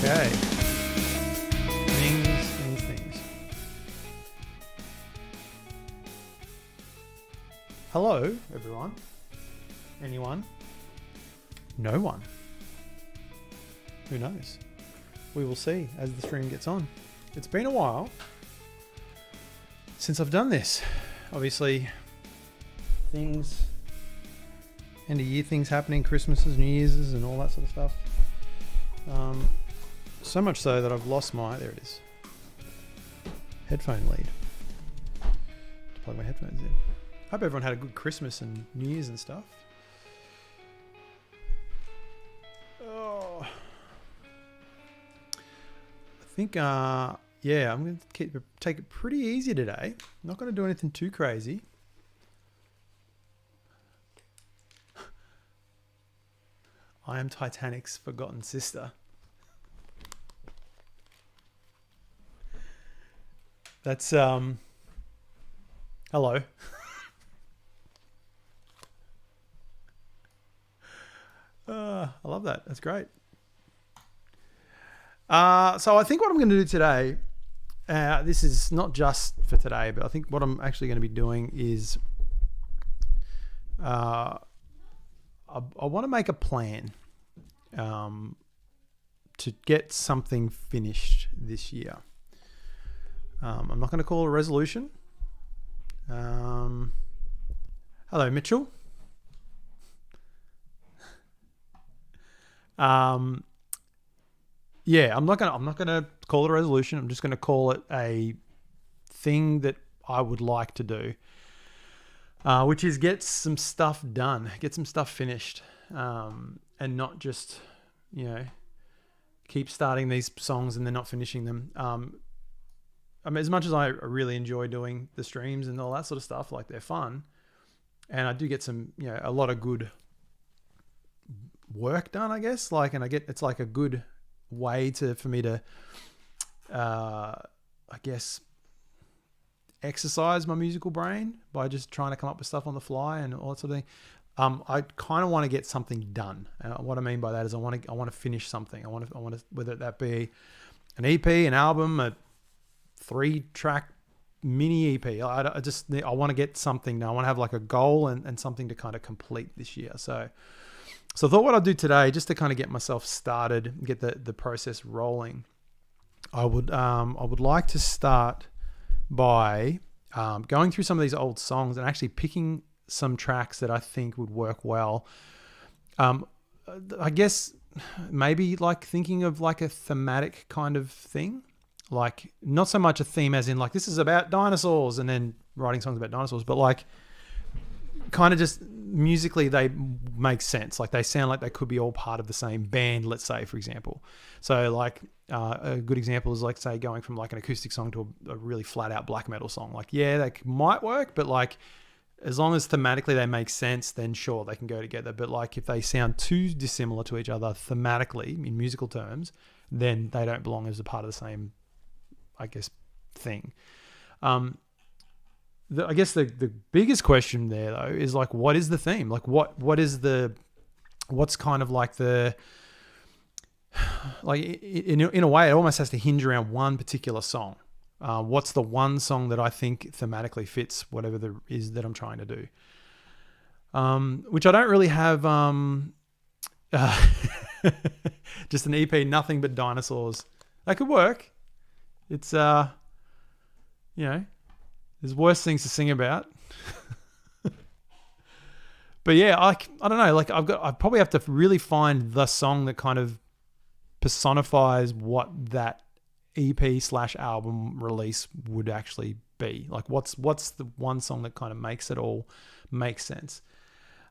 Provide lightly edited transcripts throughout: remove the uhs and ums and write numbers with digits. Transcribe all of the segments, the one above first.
Okay. Things. Hello, everyone. Anyone? No one. Who knows? We will see as the stream gets on. It's been a while since I've done this. Obviously, things, end of year things happening, Christmases, New Year's, and all that sort of stuff. So much so that I've lost my, there it is, headphone lead to plug my headphones in. Hope everyone had a good Christmas and New Year's and stuff. Oh, I think, yeah, I'm going to take it pretty easy today. I'm not going to do anything too crazy. I am Titanic's forgotten sister. That's, hello. I love that. That's great. So I think what I'm going to do today, this is not just for today, but I think what I'm actually going to be doing is, I want to make a plan to get something finished this year. I'm not going to call it a resolution. Hello, Mitchell. Yeah, I'm not gonna call it a resolution. I'm just going to call it a thing that I would like to do. Which is get some stuff done, get some stuff finished, and not just, keep starting these songs and then not finishing them. I mean, as much as I really enjoy doing the streams and all that sort of stuff, like they're fun, and I do get some, a lot of good work done, I guess. And it's like a good way for me to, I guess, exercise my musical brain by just trying to come up with stuff on the fly and all that sort of thing. I kind of want to get something done. What I mean by that is I want to finish something. I want to, whether that be an EP, an album, a 3-track mini EP. I want to get something now. I want to have like a goal and something to kind of complete this year. So I thought what I'd do today, just to kind of get myself started, get the process rolling, I would like to start by going through some of these old songs and actually picking some tracks that I think would work well. I guess maybe like thinking of like a thematic kind of thing, like not so much a theme as in like this is about dinosaurs and then writing songs about dinosaurs, but like kind of just musically they make sense. Like they sound like they could be all part of the same band, let's say, for example. So like a good example is like, say, going from like an acoustic song to a really flat out black metal song. Like, yeah, they might work, but like as long as thematically they make sense, then sure, they can go together. But like if they sound too dissimilar to each other thematically in musical terms, then they don't belong as a part of the same, I guess, thing. I guess the biggest question there though is like, what is the theme? Like what's kind of like the, like in a way it almost has to hinge around one particular song. What's the one song that I think thematically fits whatever there is that I'm trying to do? Which I don't really have, just an EP, nothing but dinosaurs. That could work. It's, there's worse things to sing about. But yeah, I don't know. Like I probably have to really find the song that kind of personifies what that EP/album release would actually be. Like what's the one song that kind of makes it all make sense?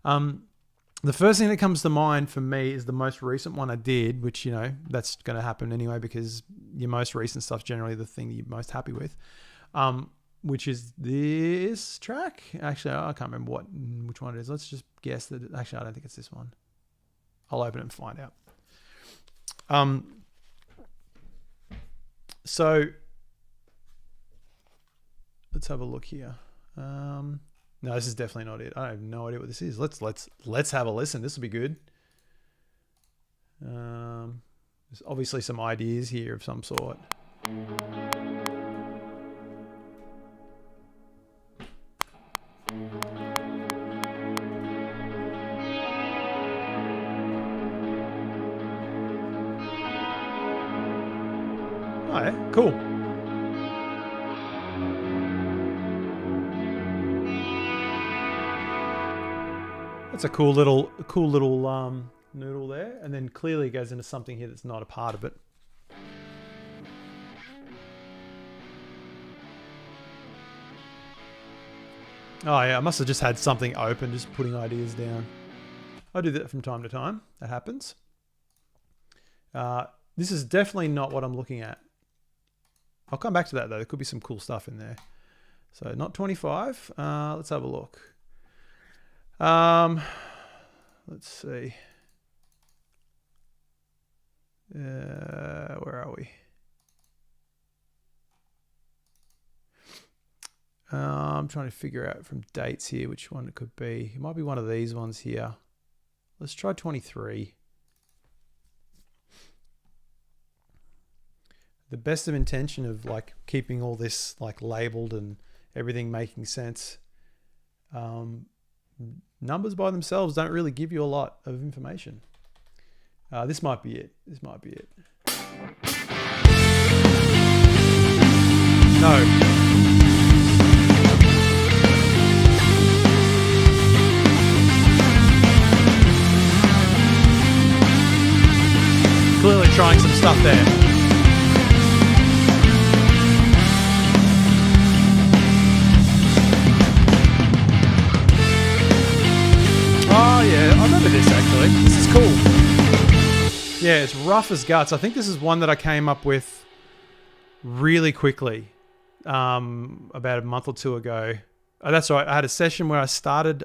The first thing that comes to mind for me is the most recent one I did, which, that's going to happen anyway because your most recent stuff's generally the thing that you're most happy with. Which is this track. Actually, I can't remember which one it is. Let's just guess that. Actually, I don't think it's this one. I'll open it and find out. So let's have a look here. No, this is definitely not it. I have no idea what this is. Let's have a listen. This will be good. There's obviously some ideas here of some sort. Oh, yeah, cool. That's a cool little noodle there, and then clearly it goes into something here that's not a part of it. Oh yeah, I must have just had something open, just putting ideas down. I do that from time to time. That happens. This is definitely not what I'm looking at. I'll come back to that though. There could be some cool stuff in there. So not 25. Let's have a look. Let's see. Where are we? I'm trying to figure out from dates here which one it could be. It might be one of these ones here. Let's try 23. The best of intention of like keeping all this like labeled and everything making sense. Numbers by themselves don't really give you a lot of information. This might be it. This might be it. No. Clearly trying some stuff there. Oh yeah, I remember this actually. This is cool. Yeah, it's rough as guts. I think this is one that I came up with really quickly, about a month or two ago. Oh, that's right. I had a session where I started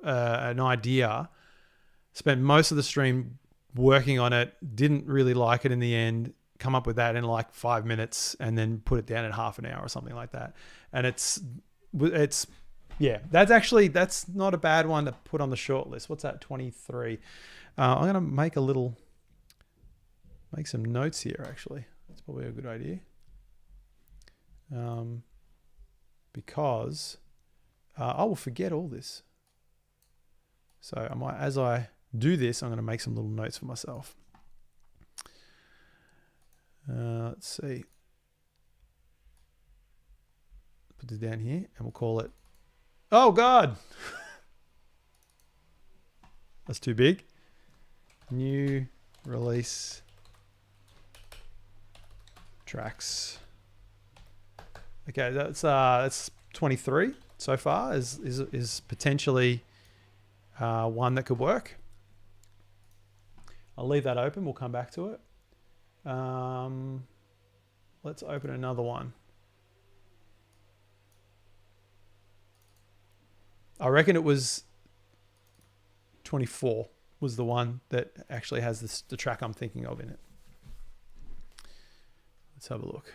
an idea, spent most of the stream working on it, didn't really like it in the end, come up with that in like 5 minutes and then put it down in half an hour or something like that. And it's yeah, that's not a bad one to put on the short list. What's that? 23. I'm going to make some notes here actually. That's probably a good idea. Because I will forget all this. So as I do this, I'm going to make some little notes for myself. Let's see. Put this down here and we'll call it, oh God, that's too big. New release tracks. Okay, that's 23 so far is potentially one that could work. I'll leave that open. We'll come back to it. Let's open another one. I reckon it was 24 was the one that actually has the track I'm thinking of in it. Let's have a look.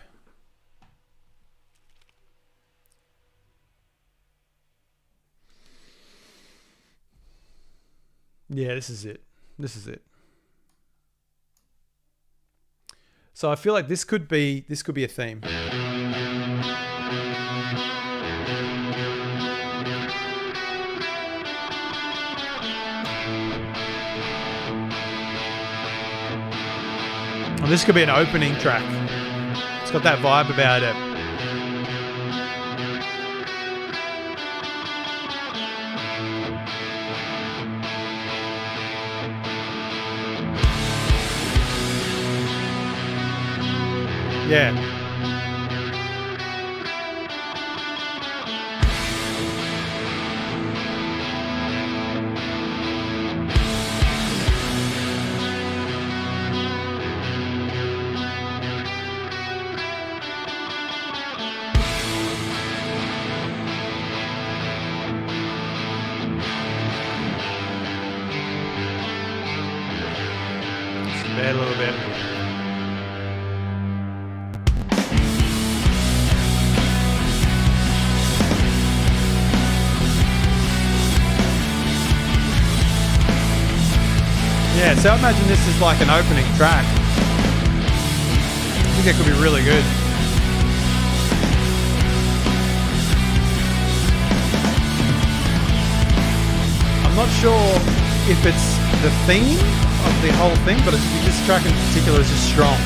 Yeah, this is it. This is it. So I feel like this could be a theme. And this could be an opening track. It's got that vibe about it. Yeah. Bad a little bit. Yeah, so I imagine this is like an opening track. I think that could be really good. I'm not sure if it's the theme of the whole thing, but this track in particular is just strong.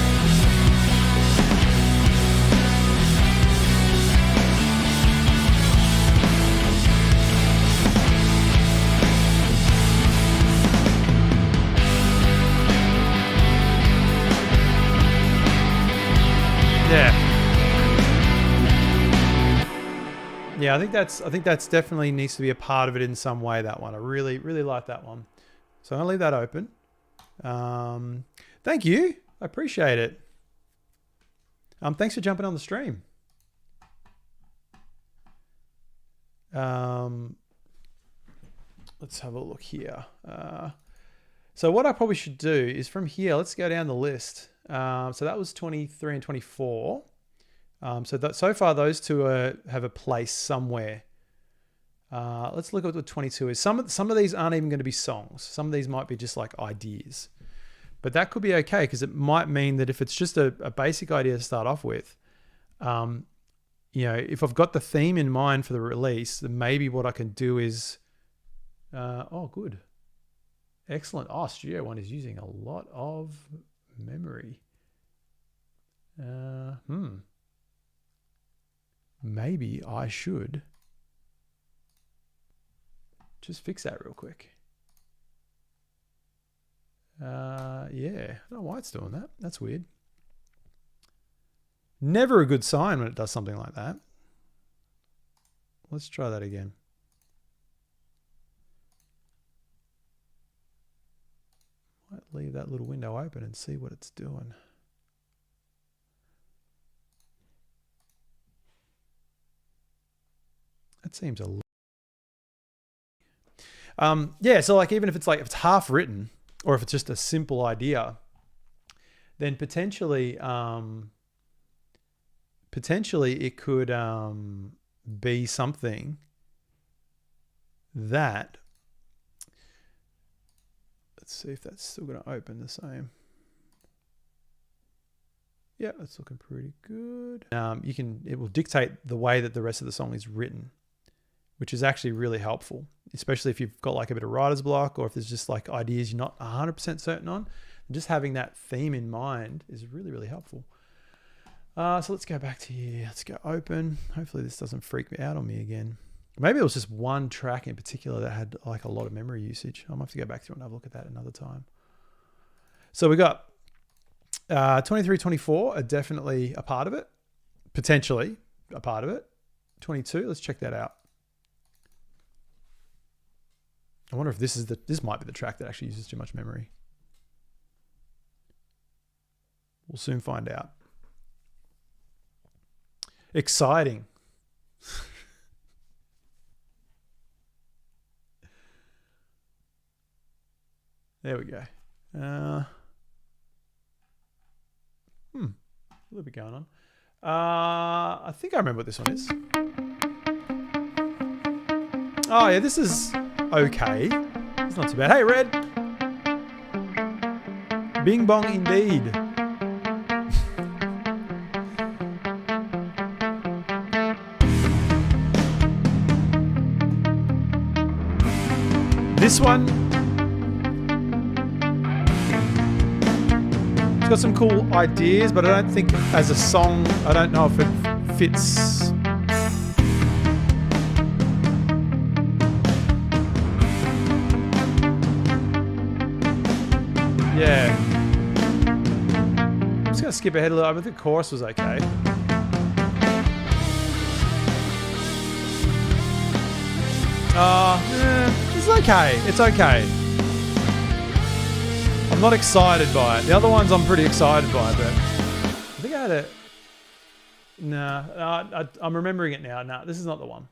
Yeah, I think that's definitely needs to be a part of it in some way, that one. I really, really like that one. So I'm gonna leave that open. Thank you. I appreciate it. Thanks for jumping on the stream. Let's have a look here. So what I probably should do is from here, let's go down the list. So that was 23 and 24. So far those two have a place somewhere. Let's look at what 22 is. Some of these aren't even going to be songs. Some of these might be just like ideas, but that could be okay because it might mean that if it's just a basic idea to start off with, if I've got the theme in mind for the release, then maybe what I can do is, oh, good, excellent. Oh, Studio One is using a lot of memory. Maybe I should just fix that real quick. Yeah, I don't know why it's doing that. That's weird. Never a good sign when it does something like that. Let's try that again. Might leave that little window open and see what it's doing. That seems a little... yeah, so like even if it's half written or if it's just a simple idea, then potentially it could be something that, let's see if that's still going to open the same. Yeah, that's looking pretty good. It will dictate the way that the rest of the song is written, which is actually really helpful, especially if you've got like a bit of writer's block or if there's just like ideas you're not 100% certain on. Just having that theme in mind is really, really helpful. So let's go back to here. Let's go open. Hopefully this doesn't freak me out on me again. Maybe it was just one track in particular that had like a lot of memory usage. I'll have to go back through and have a look at that another time. So we got 23, 24 are definitely a part of it. Potentially a part of it. 22, let's check that out. I wonder if this might be the track that actually uses too much memory. We'll soon find out. Exciting. There we go. A little bit going on. I think I remember what this one is. Oh yeah, this is okay. It's not too bad. Hey, Red. Bing bong indeed. This one, it's got some cool ideas, but I don't think as a song, I don't know if it fits. Yeah. I'm just going to skip ahead a little. I think the chorus was okay. It's okay. It's okay. I'm not excited by it. The other ones I'm pretty excited by, but I think I had a... I'm remembering it now. No, this is not the one.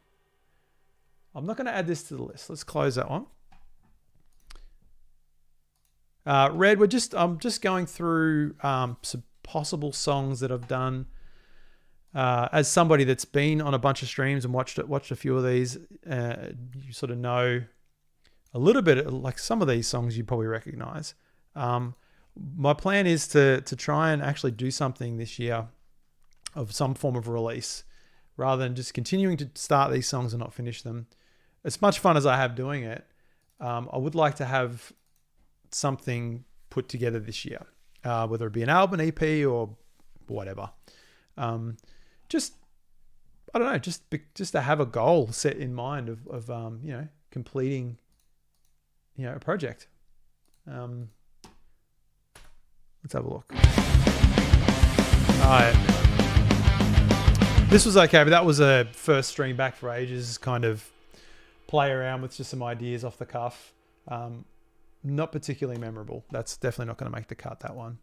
I'm not going to add this to the list. Let's close that one. Red, I'm just going through some possible songs that I've done. As somebody that's been on a bunch of streams and watched a few of these, you sort of know a little bit, like some of these songs you probably recognize. My plan is to try and actually do something this year of some form of release, rather than just continuing to start these songs and not finish them. As much fun as I have doing it, I would like to have something put together this year, whether it be an album, EP, or whatever. Just, I don't know, just to have a goal set in mind of completing, a project. Let's have a look. All right. This was okay, but that was a first stream back for ages, kind of play around with just some ideas off the cuff. Not particularly memorable. That's definitely not going to make the cut, that one.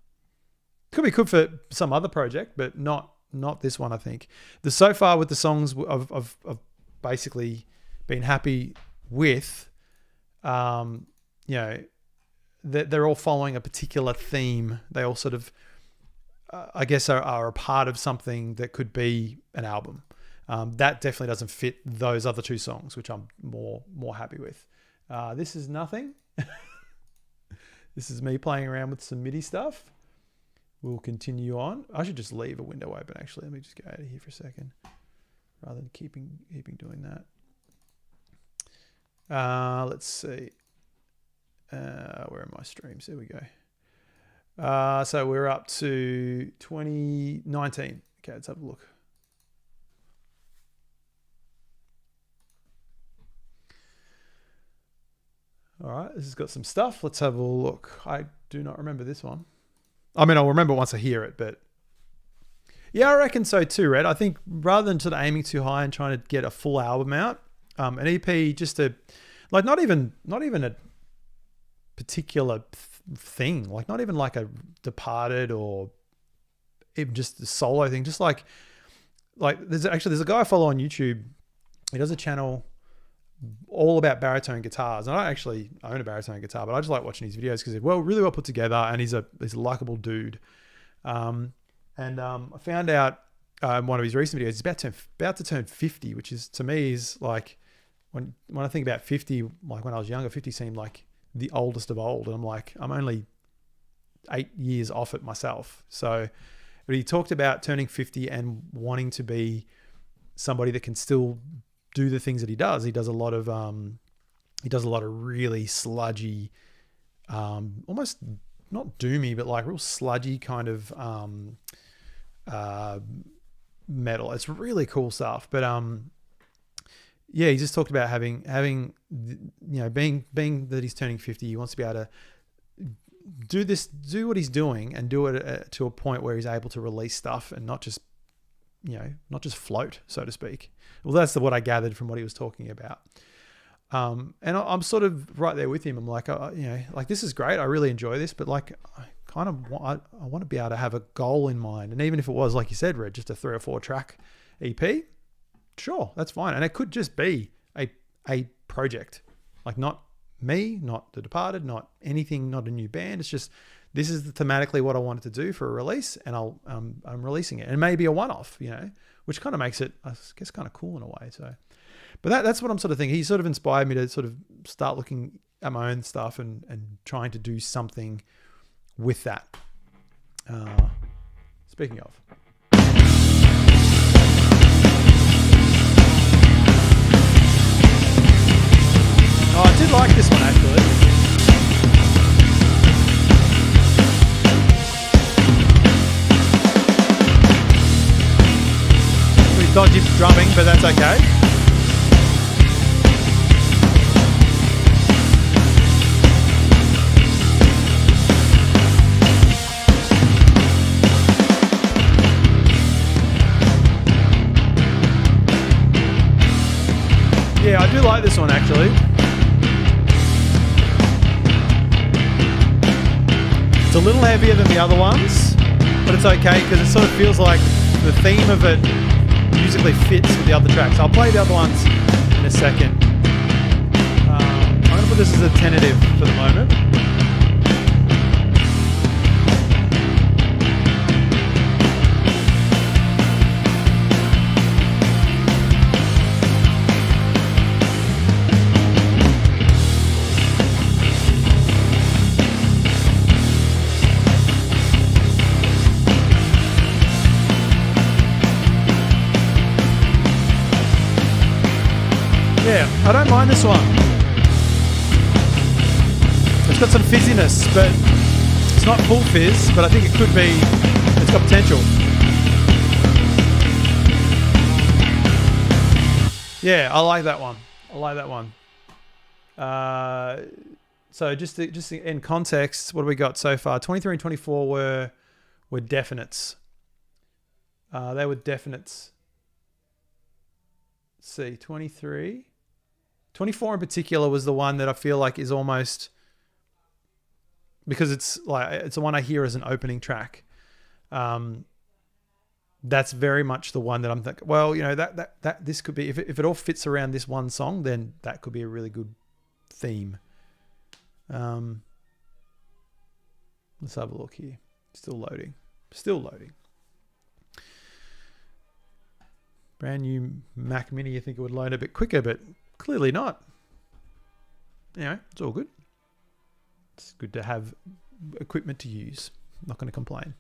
Could be good for some other project, but not this one, I think. So far with the songs I've basically been happy with, they're all following a particular theme. They all sort of, I guess, are a part of something that could be an album. That definitely doesn't fit those other two songs, which I'm more happy with. This is nothing. This is me playing around with some MIDI stuff. We'll continue on. I should just leave a window open, actually. Let me just go out of here for a second, rather than keeping doing that. Let's see. Where are my streams? There we go. So we're up to 2019. Okay, let's have a look. All right, this has got some stuff. Let's have a look. I do not remember this one. I mean, I'll remember once I hear it, but yeah, I reckon so too, Red. I think rather than sort of aiming too high and trying to get a full album out, an EP just to, like, not even a particular thing, like not even like a Departed or even just a solo thing, just like there's a guy I follow on YouTube. He does a channel all about baritone guitars, and I actually own a baritone guitar, but I just like watching his videos because they're really well put together, and he's a likable dude. I found out one of his recent videos, he's about to turn 50, which is, to me, is like, when I think about 50, like when I was younger, 50 seemed like the oldest of old, and I'm like, I'm only 8 years off it myself. So, but he talked about turning 50 and wanting to be somebody that can still do the things that he does. He does a lot of really sludgy, almost not doomy, but like real sludgy kind of metal. It's really cool stuff. But yeah, he just talked about having being that he's turning 50, he wants to be able to do what he's doing, and do it to a point where he's able to release stuff and not just float, so to speak. Well, that's what I gathered from what he was talking about. And I'm sort of right there with him. I'm like, like, this is great. I really enjoy this, but like, I want to be able to have a goal in mind. And even if it was, like you said, Red, just a 3 or 4 track EP, sure, that's fine. And it could just be a project, like not me, not The Departed, not anything, not a new band. It's just, this is thematically what I wanted to do for a release, and I'm releasing it. And maybe a one-off, which kind of makes it, I guess, kind of cool in a way. So, but that's what I'm sort of thinking. He sort of inspired me to sort of start looking at my own stuff and trying to do something with that. Speaking of. Oh, I did like this one, actually. Pretty dodgy drumming, but that's okay. Yeah, I do like this one, actually. It's a little heavier than the other ones, but it's okay because it sort of feels like the theme of it musically fits with the other tracks. I'll play the other ones in a second. I'm going to put this as a tentative for the moment. I don't mind this one. It's got some fizziness, but it's not full fizz, but I think it could be, it's got potential. Yeah, I like that one. I like that one. So just in context, what do we got so far? 23 and 24 were definites. They were definites. Let's see, 23. 24 in particular was the one that I feel like is almost, because it's the one I hear as an opening track. That's very much the one that I'm thinking, well, you know, that this could be, if it all fits around this one song, then that could be a really good theme. Let's have a look here. Still loading. Brand new Mac Mini, you think it would load a bit quicker, but clearly not. Anyway, it's all good. It's good to have equipment to use. I'm not going to complain.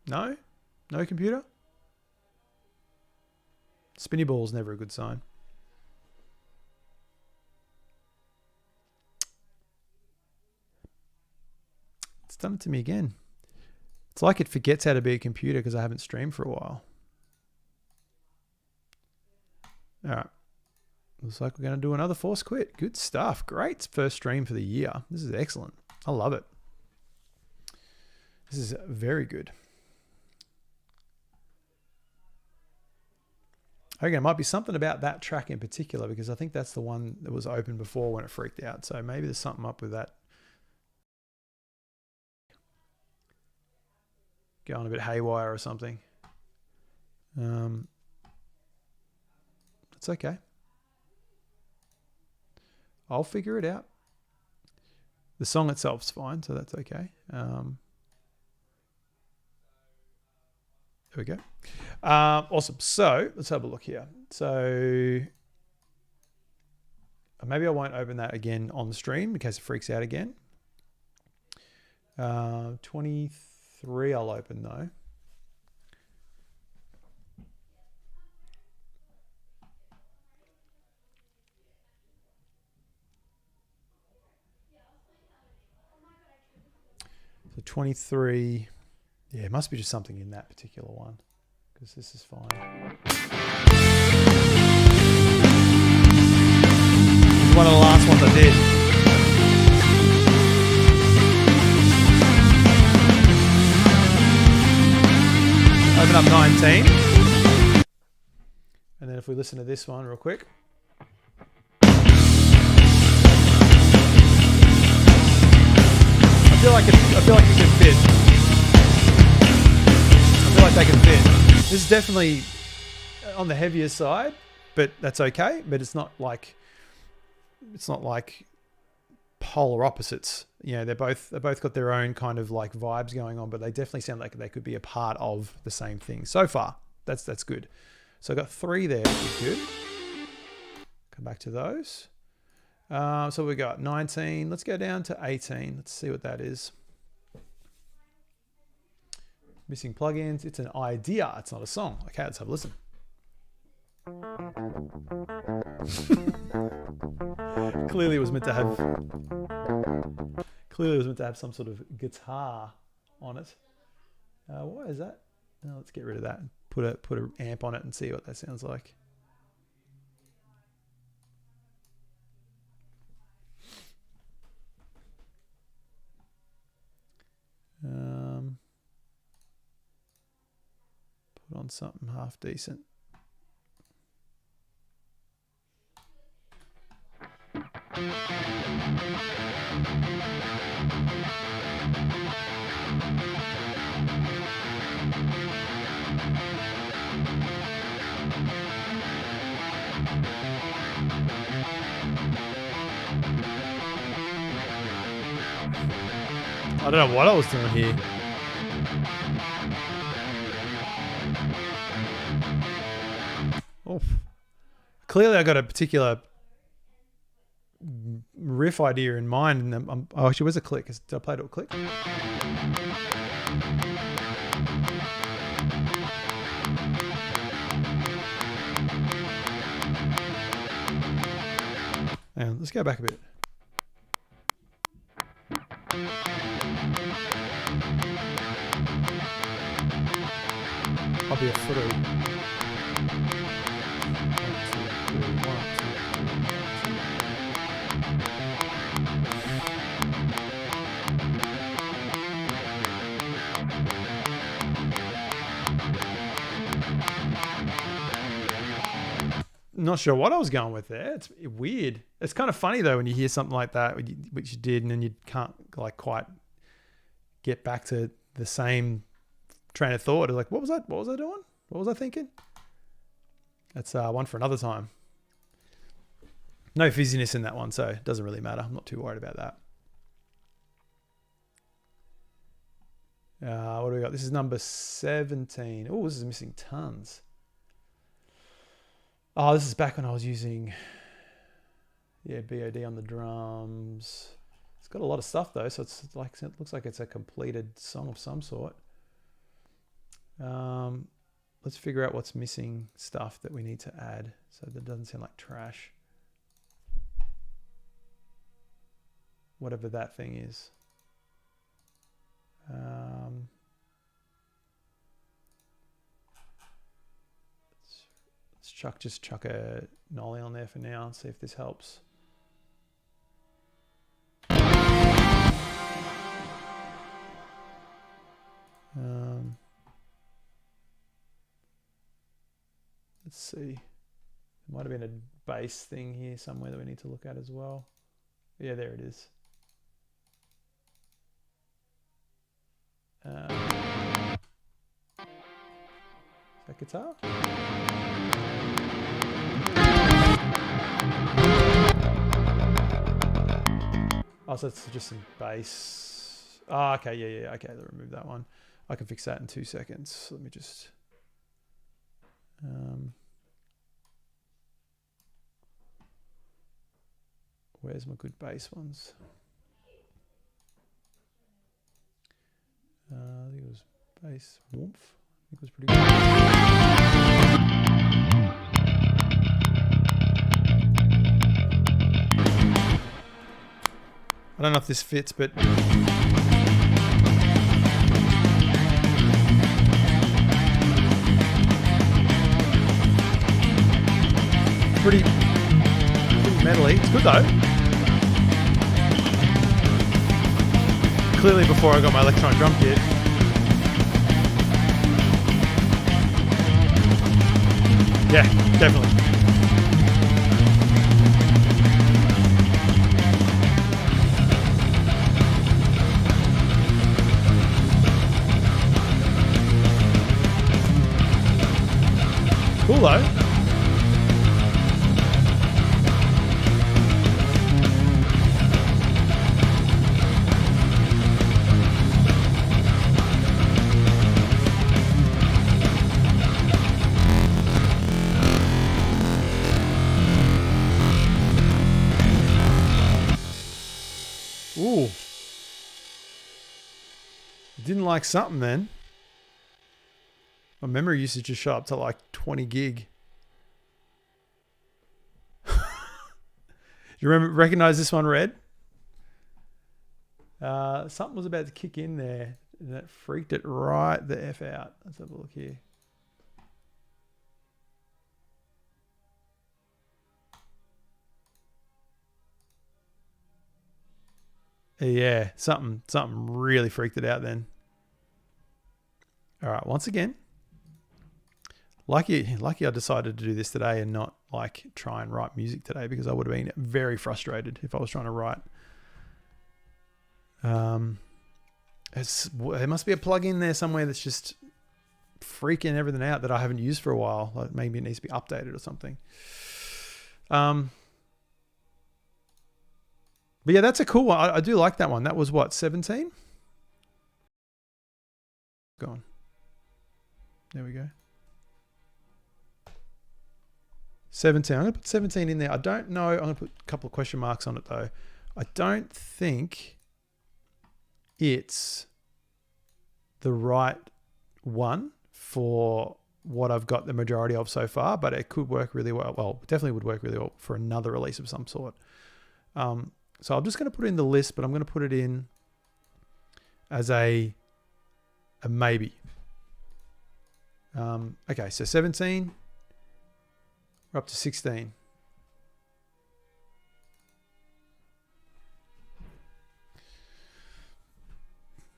No? No computer? Spinny ball's never a good sign. It's done it to me again. It's like it forgets how to be a computer because I haven't streamed for a while. All right. Looks like we're going to do another force quit. Good stuff. Great first stream for the year. This is excellent. I love it. This is very good. Okay, it might be something about that track in particular because I think that's the one that was open before when it freaked out. So maybe there's something up with that. Going a bit haywire or something. It's okay. I'll figure it out. The song itself's fine, so that's okay. There we go. Awesome. So let's have a look here. So maybe I won't open that again on the stream in case it freaks out again. 23 I'll open though. So 23, yeah, it must be just something in that particular one because this is fine. It's one of the last ones I did. Open up 19. And then if we listen to this one real quick. I feel like it can fit. I feel like they can fit. This is definitely on the heavier side, but that's okay. But it's not like polar opposites. You know, they both got their own kind of like vibes going on, but they definitely sound like they could be a part of the same thing. So far, that's good. So I got 3 there, which is good. Come back to those. So we got 19. Let's go down to 18. Let's see what that is. Missing plugins. It's an idea. It's not a song. Okay, let's have a listen. Clearly it was meant to have some sort of guitar on it. Why is that? No, let's get rid of that and put an amp on it and see what that sounds like. Put on something half decent. I don't know what I was doing here. Oh, clearly I got a particular riff idea in mind. And oh, actually, where's a click? Did I play it with a click? Let's go back a bit. I'll be a footer. Not sure what I was going with there. It's weird. It's kind of funny though when you hear something like that, which you did, and then you can't like quite get back to the same train of thought. It's like, what was I doing? What was I thinking? That's one for another time. No fizziness in that one, so it doesn't really matter. I'm not too worried about that. What do we got? This is number 17. Oh, this is missing tons. Oh, this is back when I was using, BOD on the drums. It's got a lot of stuff though, so it looks like it's a completed song of some sort. Let's figure out what's missing stuff that we need to add so that it doesn't sound like trash. Whatever that thing is. Let's chuck a nollie on there for now and see if this helps. Let's see. There might have been a bass thing here somewhere that we need to look at as well. Yeah, there it is. Is that guitar? Oh, so it's just some bass. Oh, okay, yeah. Okay, let's remove that one. I can fix that in 2 seconds. Let me just... where's my good bass ones? I think it was bass warmth. I think it was pretty good. I don't know if this fits, but pretty metally. It's good though. Clearly before I got my electronic drum kit. Yeah, definitely. Cool though. Ooh. Didn't like something then. My memory usage just shot up to like 20 gig. You recognize this one, Red? Something was about to kick in there and that freaked it right the F out. Let's have a look here. Yeah, something really freaked it out then. All right, once again, lucky I decided to do this today and not like try and write music today, because I would have been very frustrated if I was trying to write. There must be a plugin there somewhere that's just freaking everything out that I haven't used for a while. Like maybe it needs to be updated or something. But yeah, that's a cool one. I do like that one. That was what, 17? Gone. There we go. 17. I'm going to put 17 in there. I don't know. I'm going to put a couple of question marks on it though. I don't think it's the right one for what I've got the majority of so far, but it could work really well. Well, definitely would work really well for another release of some sort. So I'm just going to put it in the list, but I'm going to put it in as a maybe. Okay, so 17. We're up to 16.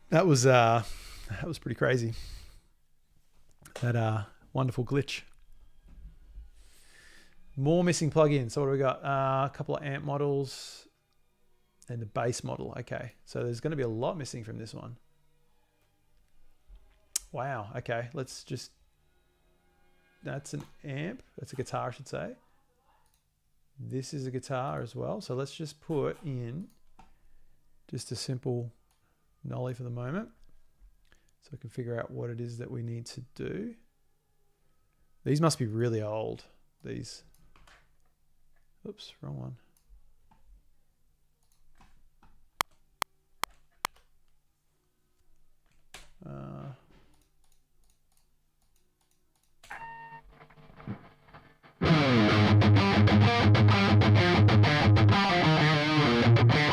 That was pretty crazy. That wonderful glitch. More missing plugins. So what do we got? A couple of amp models and the bass model. Okay, so there's going to be a lot missing from this one. Wow. Okay, let's just. That's an amp. That's a guitar, I should say. This is a guitar as well. So let's just put in just a simple nollie for the moment, so we can figure out what it is that we need to do. These must be really old. These. Oops, wrong one.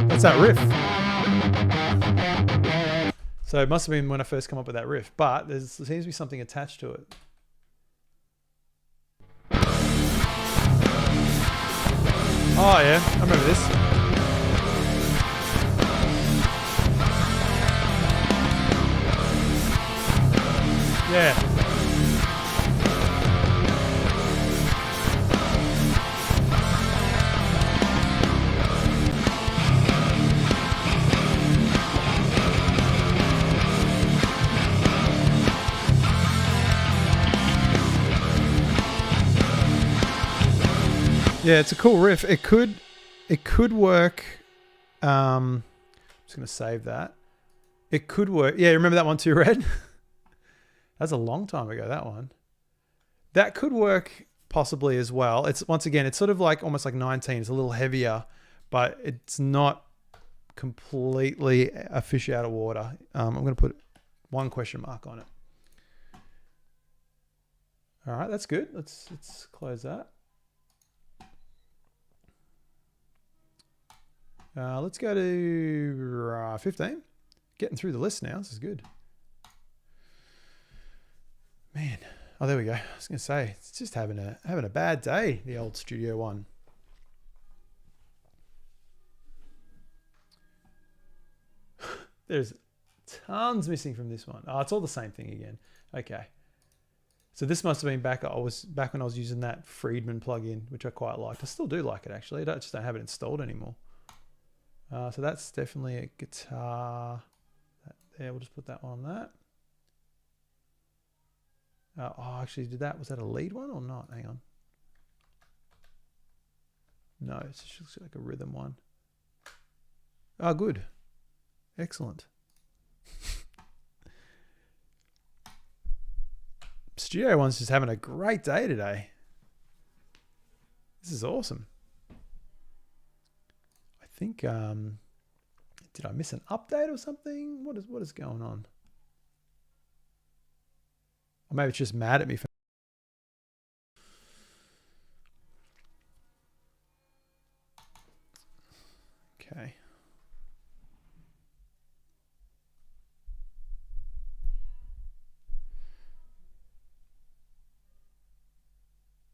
That's that riff. So it must have been when I first come up with that riff, but there seems to be something attached to it. Oh yeah, I remember this. Yeah. Yeah, it's a cool riff. It could work. I'm just gonna save that. It could work. Yeah, remember that one too, Red? That's a long time ago, that one. That could work possibly as well. It's once again, it's sort of like almost like 19. It's a little heavier, but it's not completely a fish out of water. I'm gonna put one question mark on it. All right, that's good. Let's close that. Let's go to 15. Getting through the list now. This is good. Man. Oh, there we go. I was going to say, it's just having a bad day, the old Studio One. There's tons missing from this one. Oh, it's all the same thing again. Okay. So this must have been back when I was using that Friedman plugin, which I quite liked. I still do like it, actually. I just don't have it installed anymore. So that's definitely a guitar. There, we'll just put that one on that. Oh, actually, was that a lead one or not? Hang on. No, it just looks like a rhythm one. Oh, good. Excellent. Studio One's just having a great day today. This is awesome. I think, did I miss an update or something? What is going on? Or maybe it's just mad at me for. Okay.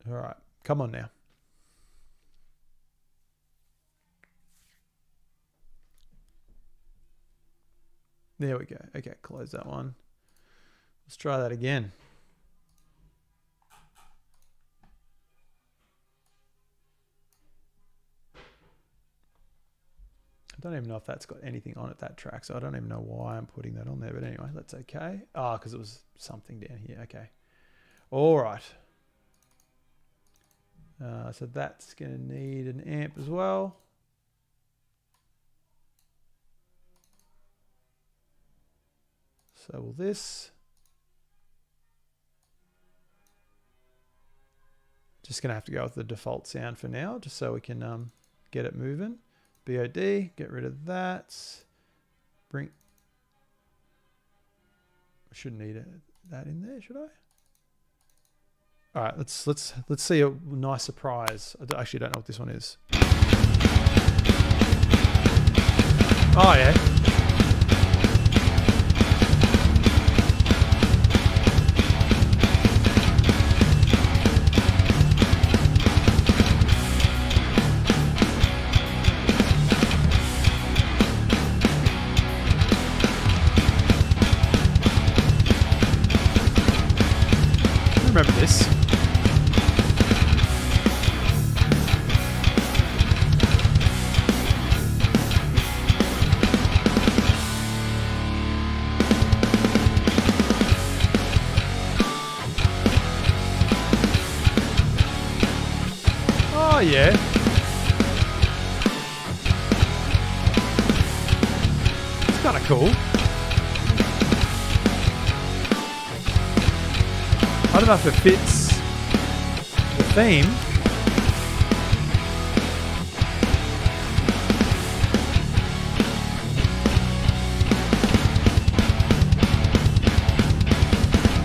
All right, come on now. There we go. Okay, close that one. Let's try that again. I don't even know if that's got anything on it, that track, so I don't even know why I'm putting that on there, but anyway, that's okay. Oh, because it was something down here. Okay. All right. So that's going to need an amp as well. So will this. Just going to have to go with the default sound for now, just so we can get it moving. BOD, get rid of that. I shouldn't need that in there, should I? All right, let's see a nice surprise. I actually don't know what this one is. Oh yeah. Remember this. Oh yeah. It's kind of cool. I don't know if it fits the theme.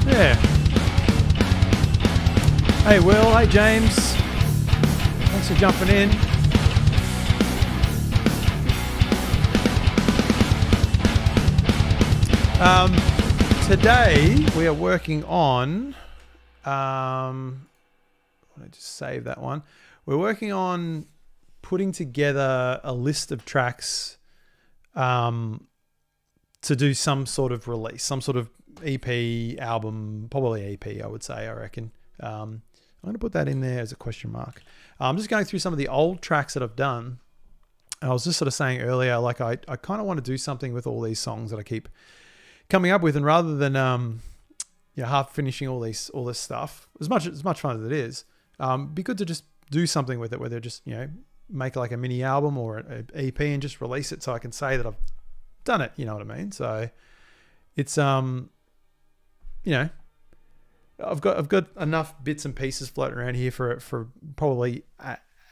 Yeah. Hey Will, hey James. Thanks for jumping in. Today we are working on I want to just save that one. We're working on putting together a list of tracks to do some sort of release, some sort of EP, album, probably EP, I would say, I reckon. I'm going to put that in there as a question mark. I'm just going through some of the old tracks that I've done. And I was just sort of saying earlier, like I kind of want to do something with all these songs that I keep coming up with, and rather than half finishing all this stuff, as much fun as it is, be good to just do something with it, whether just make like a mini album or an EP and just release it, so I can say that I've done it. You know what I mean? So it's I've got enough bits and pieces floating around here for probably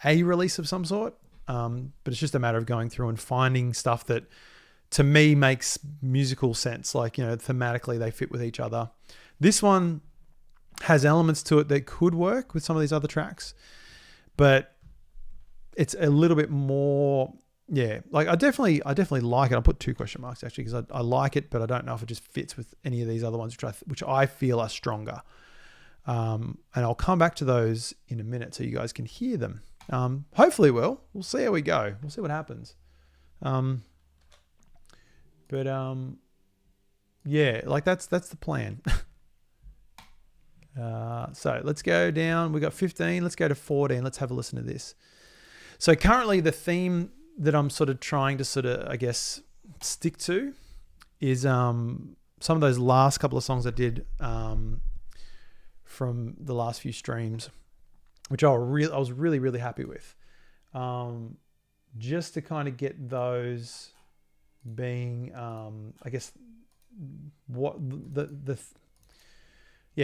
a release of some sort. But it's just a matter of going through and finding stuff that to me makes musical sense. Like, thematically they fit with each other. This one has elements to it that could work with some of these other tracks, but it's a little bit more, like I definitely like it. I'll put 2 question marks actually, because I like it, but I don't know if it just fits with any of these other ones, which I feel are stronger. And I'll come back to those in a minute so you guys can hear them. Hopefully we'll see how we go. We'll see what happens. Like that's the plan. So let's go down. We got 15. Let's go to 14. Let's have a listen to this. So currently the theme that I'm sort of trying to I guess stick to is some of those last couple of songs I did from the last few streams, which I was really, really happy with. Just to kind of get those being, I guess, what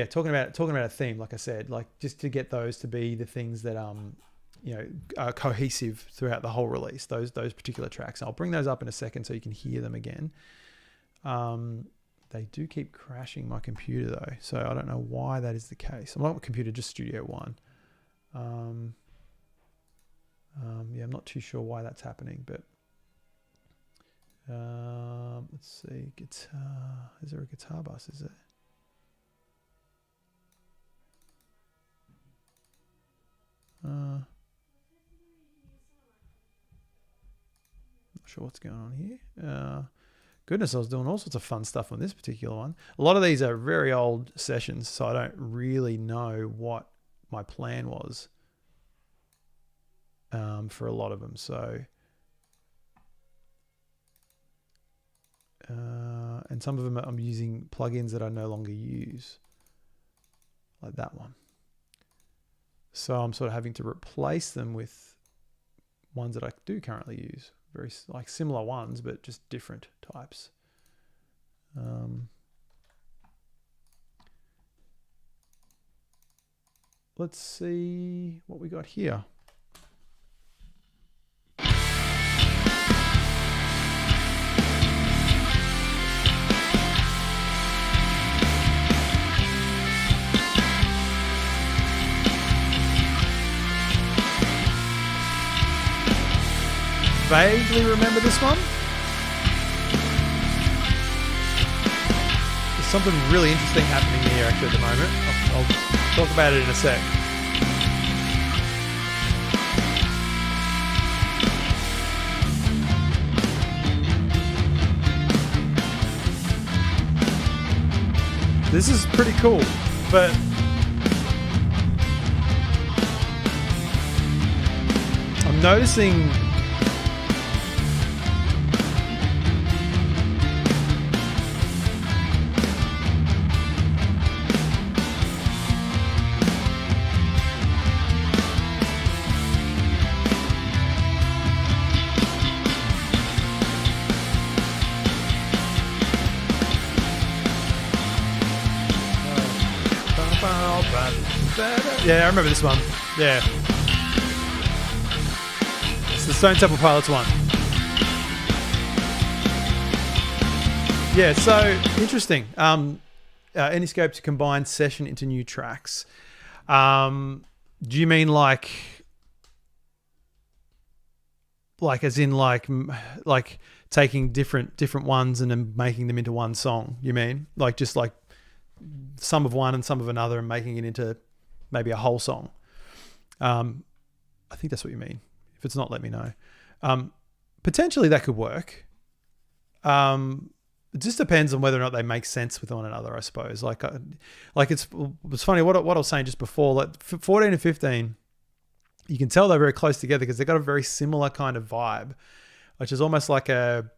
talking about a theme, like I said, like just to get those to be the things that are cohesive throughout the whole release. Those particular tracks. I'll bring those up in a second so you can hear them again. They do keep crashing my computer though, so I don't know why that is the case. I'm not a computer, just Studio One. I'm not too sure why that's happening, but let's see. Guitar. Is there a guitar bus? Is it? Not sure what's going on here. Goodness, I was doing all sorts of fun stuff on this particular one. A lot of these are very old sessions, so I don't really know what my plan was for a lot of them. So, and some of them I'm using plugins that I no longer use, like that one. So I'm sort of having to replace them with ones that I do currently use. Very like similar ones, but just different types. Let's see what we got here. Vaguely remember this one. something really interesting happening here actually at the moment. I'll talk about it in a sec. This is pretty cool, but I'm noticing yeah, I remember this one. Yeah. It's the Stone Temple Pilots one. Yeah, so interesting. Any scope to combine session into new tracks. Do you mean like as in like taking different ones and then making them into one song? You mean like just like some of one and some of another and making it into maybe a whole song? I think that's what you mean. If it's not, let me know. Potentially that could work. It just depends on whether or not they make sense with one another, I suppose. Like it's funny what I was saying just before. Like 14 and 15, you can tell they're very close together because they've got a very similar kind of vibe, which is almost like a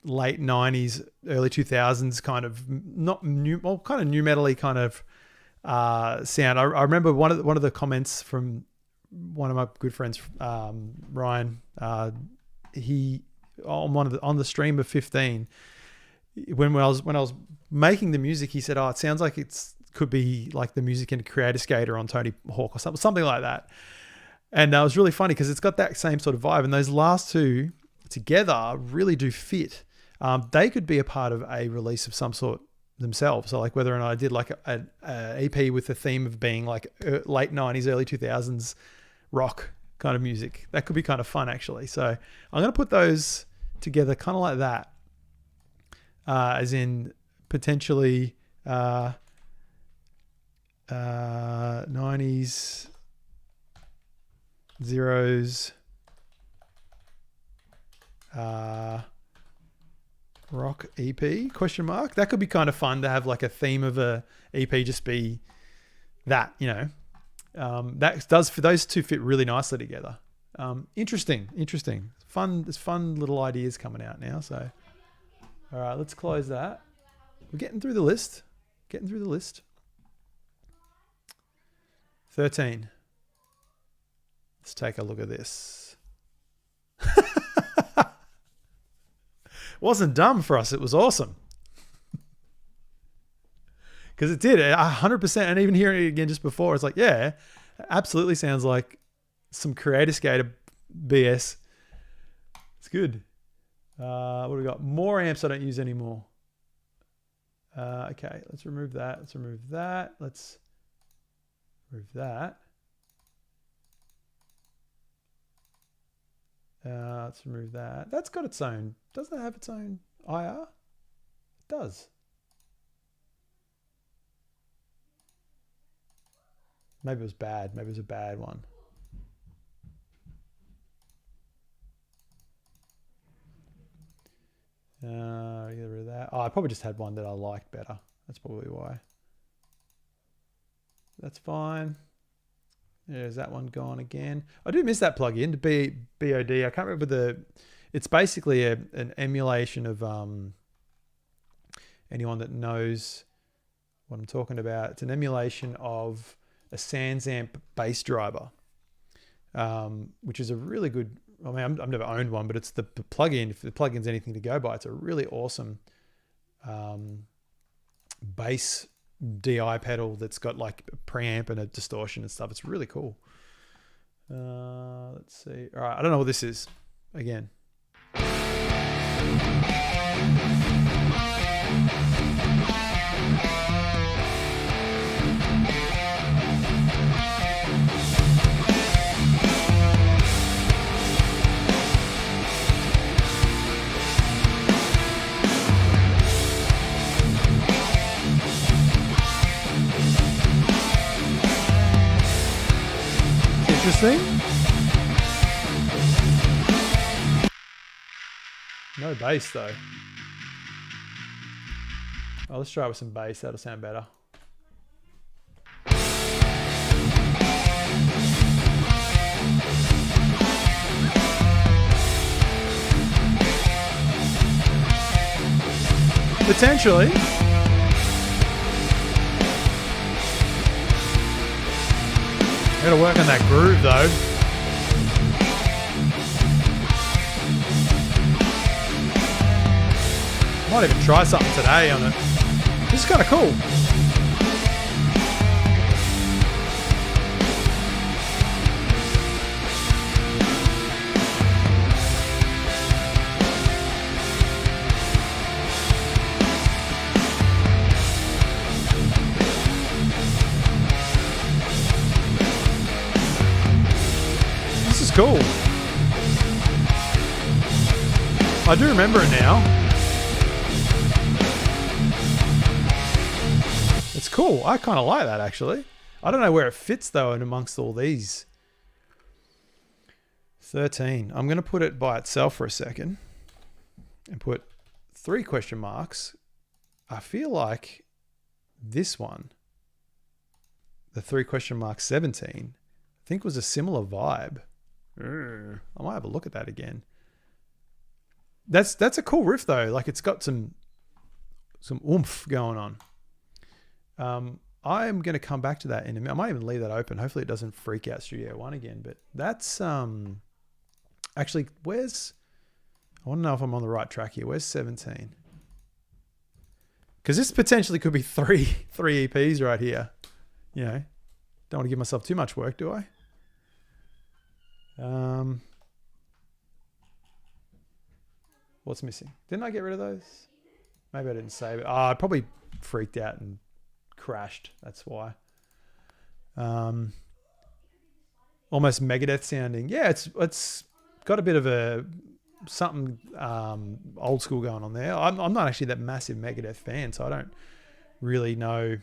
late 90s, early 2000s kind of not new, well, kind of new metal-y kind of sound. I remember one of the comments from one of my good friends, Ryan. He on the stream of 15, when I was making the music, he said, "Oh, it sounds like could be like the music in Creator Skater on Tony Hawk or something like that." And that was really funny because it's got that same sort of vibe, and those last two together really do fit. They could be a part of a release of some sort themselves. So like whether or not I did like a EP with the theme of being like late 90s, early 2000s rock kind of music, that could be kind of fun actually. So I'm going to put those together kind of like that, as in potentially 90s, zeros, rock EP question mark. That could be kind of fun to have like a theme of a EP just be that, you know. That does, for those two fit really nicely together. Interesting. Fun. There's fun little ideas coming out now. So, all right, let's close that. We're getting through the list. 13. Let's take a look at this. Wasn't dumb for us. It was awesome. Because it did 100%. And even hearing it again just before, it's like, yeah, absolutely sounds like some Creator Skater BS. It's good. What do we got? More amps I don't use anymore. Okay, let's remove that. Let's remove that. Let's remove that. Let's remove that. That's got its own. Doesn't it have its own IR? It does. Maybe it was bad. Maybe it was a bad one. Get rid of that. Oh, I probably just had one that I liked better. That's probably why. That's fine. There's that one gone again. I do miss that plugin, the BOD. I can't remember it's basically an emulation of anyone that knows what I'm talking about. It's an emulation of a SansAmp bass driver, which is a really good, I mean, I've never owned one, but it's the plugin. If the plugin's anything to go by, it's a really awesome bass DI pedal that's got like a preamp and a distortion and stuff. It's really cool. Let's see. All right, I don't know what this is. Again. Interesting. No bass though. Oh, let's try it with some bass. That'll sound better. Potentially. Gotta work on that groove though. Might even try something today on it. This is kind of cool. This is cool. I do remember it now. It's cool. I kind of like that actually. I don't know where it fits though in amongst all these. 13. I'm going to put it by itself for a second and put 3 question marks. I feel like this one, the 3 question mark 17, I think was a similar vibe. I might have a look at that again. That's a cool riff though. Like it's got some oomph going on. I'm going to come back to that in a minute. I might even leave that open. Hopefully it doesn't freak out Studio One again, but that's, actually I want to know if I'm on the right track here. Where's 17? Cause this potentially could be three EPs right here. You know, don't want to give myself too much work, do I? What's missing? Didn't I get rid of those? Maybe I didn't save it. I probably freaked out and crashed. That's why. Almost Megadeth sounding. Yeah, it's got a bit of a something old school going on there. I'm not actually that massive Megadeth fan, so I don't really know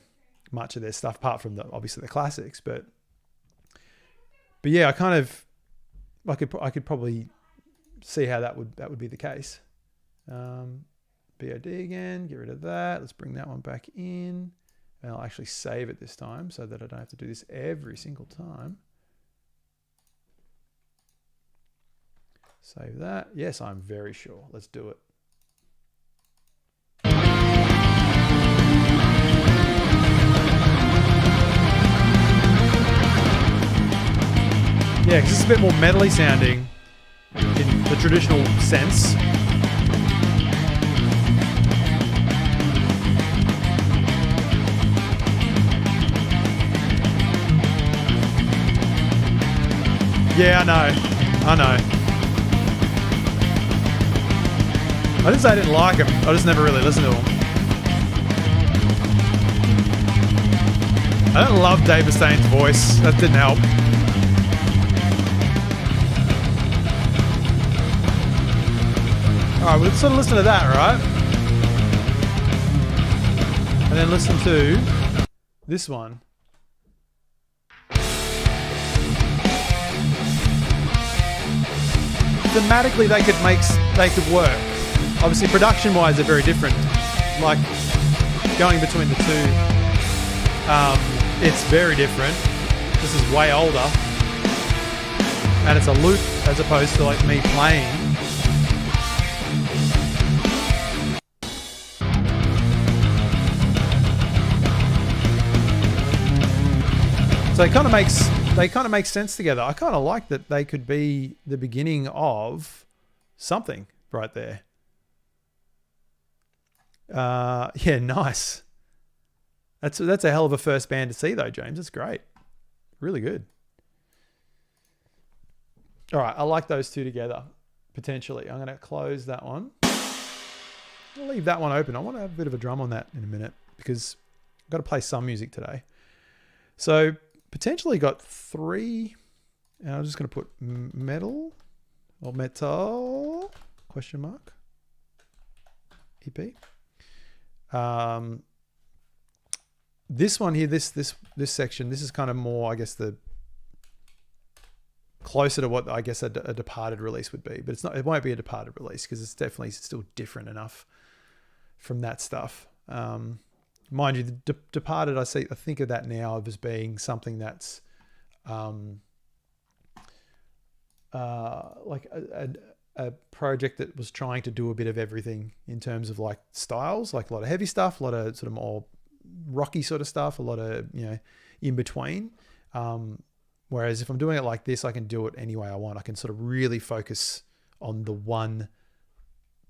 much of their stuff apart from obviously the classics. But yeah, I could probably see how that would be the case. BOD again, get rid of that. Let's bring that one back in. And I'll actually save it this time so that I don't have to do this every single time. Save that. Yes, I'm very sure. Let's do it. Yeah, because it's a bit more metally sounding in the traditional sense. Yeah, I know. I didn't say I didn't like him. I just never really listened to him. I don't love Dave Mustaine's voice. That didn't help. Alright, we'll sort of listen to that, right? And then listen to this one. Thematically, they could work. Obviously, production-wise, they're very different. Like going between the two, it's very different. This is way older, and it's a loop as opposed to like me playing. So it kind of makes sense together. I kind of like that they could be the beginning of something right there. Yeah, nice. That's a hell of a first band to see though, James. It's great. Really good. All right, I like those two together, potentially. I'm going to close that one. I'll leave that one open. I want to have a bit of a drum on that in a minute because I've got to play some music today. So potentially got 3, and I'm just going to put metal or metal question mark EP. This one here, this section, this is kind of more, I guess, the closer to what I guess a Departed release would be, but it's not. It won't be a Departed release because it's definitely still different enough from that stuff. Mind you, the Departed, I think of that now as being something that's like a project that was trying to do a bit of everything in terms of like styles, like a lot of heavy stuff, a lot of sort of more rocky sort of stuff, a lot of, in between. Whereas if I'm doing it like this, I can do it any way I want. I can sort of really focus on the one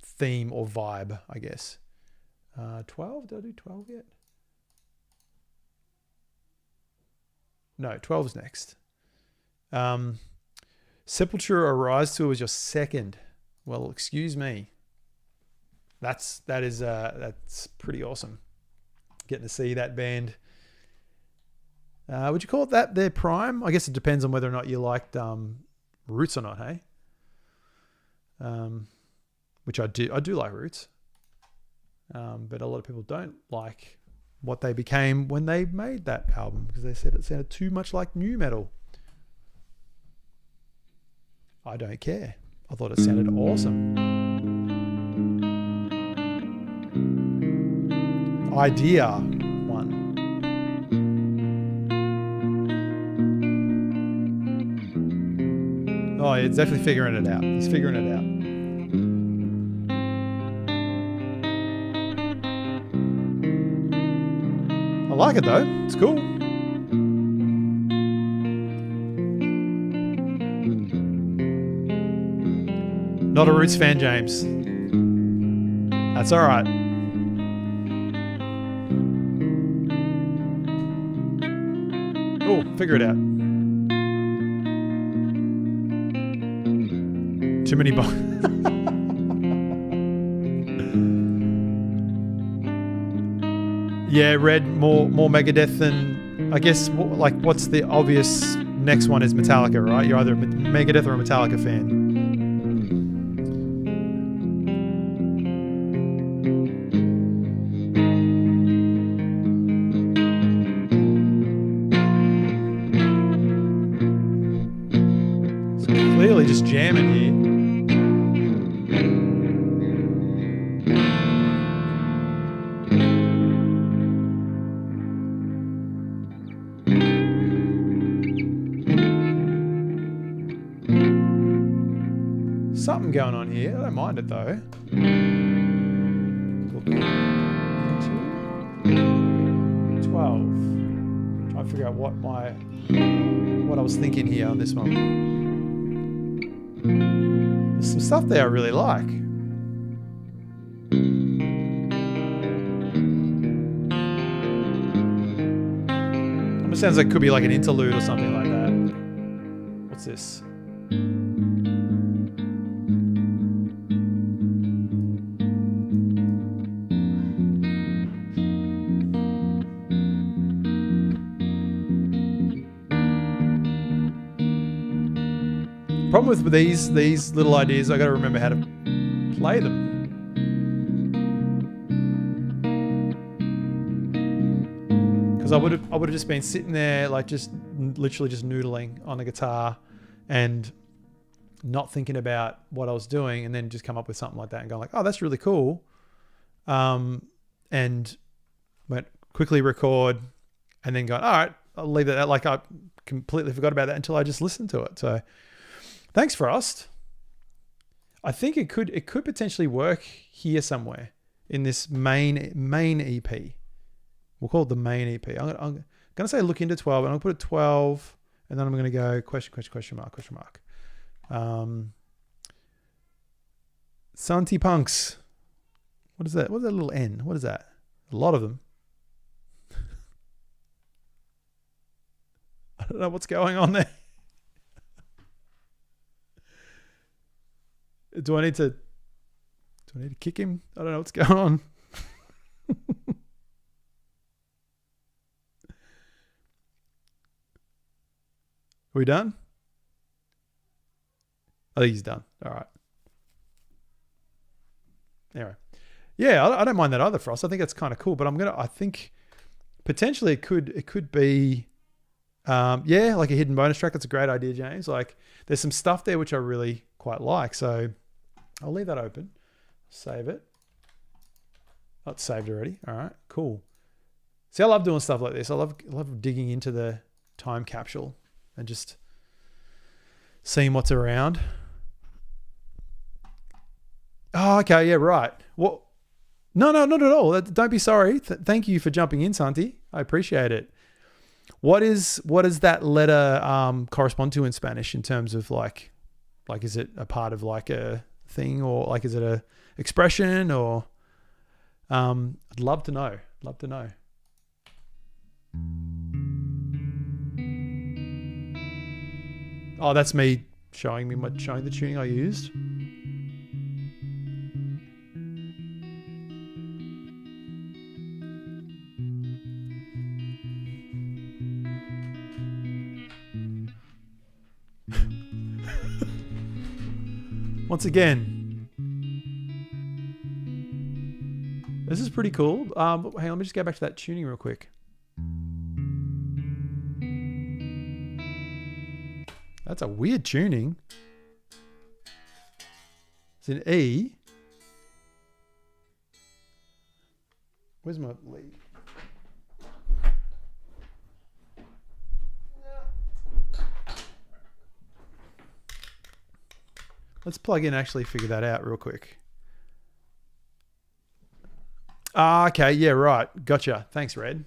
theme or vibe, I guess. 12? Did I do 12 yet? No, 12's next. Sepultura Arise Tour was your second. Well, excuse me. That's pretty awesome. Getting to see that band. Would you call it that their prime? I guess it depends on whether or not you liked Roots or not, hey? Which I do. I do like Roots. But a lot of people don't like what they became when they made that album because they said it sounded too much like nu metal. I don't care. I thought it sounded awesome. Idea one. Oh, he's definitely figuring it out. He's figuring it out. I like it though. It's cool. Not a Roots fan, James. That's all right. Oh, figure it out. Too many Yeah, Red, more Megadeth than, I guess, what's the obvious next one is Metallica, right? You're either a Megadeth or a Metallica fan. It's clearly just jamming here. Something going on here. I don't mind it though. 12. Trying to figure out what I was thinking here on this one. There's some stuff there I really like. Almost sounds like it could be like an interlude or something like that. What's this? Problem with these little ideas, I got to remember how to play them. Because I would have just been sitting there like just literally just noodling on the guitar and not thinking about what I was doing, and then just come up with something like that and go like, oh, that's really cool, and went quickly record, and then go, all right, I'll leave it at, like I completely forgot about that until I just listened to it. So. Thanks, Frost. I think it could potentially work here somewhere in this main EP. We'll call it the main EP. I'm going to say look into 12, and I'll put it 12, and then I'm going to go question mark. Santi Punks. What is that? What is that little N? What is that? A lot of them. I don't know what's going on there. Do I need to kick him? I don't know what's going on. Are we done? I think he's done. All right. Anyway. Yeah, I don't mind that either, Frost. I think that's kind of cool, but I think potentially it could be Yeah, like a hidden bonus track. That's a great idea, James. Like there's some stuff there which I really quite like. So I'll leave that open. Save it. Oh, it's saved already. All right, cool. See, I love doing stuff like this. I love digging into the time capsule and just seeing what's around. Oh, okay. Yeah, right. What? No, not at all. Don't be sorry. Thank you for jumping in, Santi. I appreciate it. What does that letter correspond to in Spanish in terms of like is it a part of like a thing, or like is it a expression, or I'd love to know. Love to know. Oh, that's me showing the tuning I used. Once again, this is pretty cool. Hang on, let me just go back to that tuning real quick. That's a weird tuning. It's an E. Where's my lead? Let's plug in and actually figure that out real quick. Okay, yeah, right. Gotcha. Thanks, Red.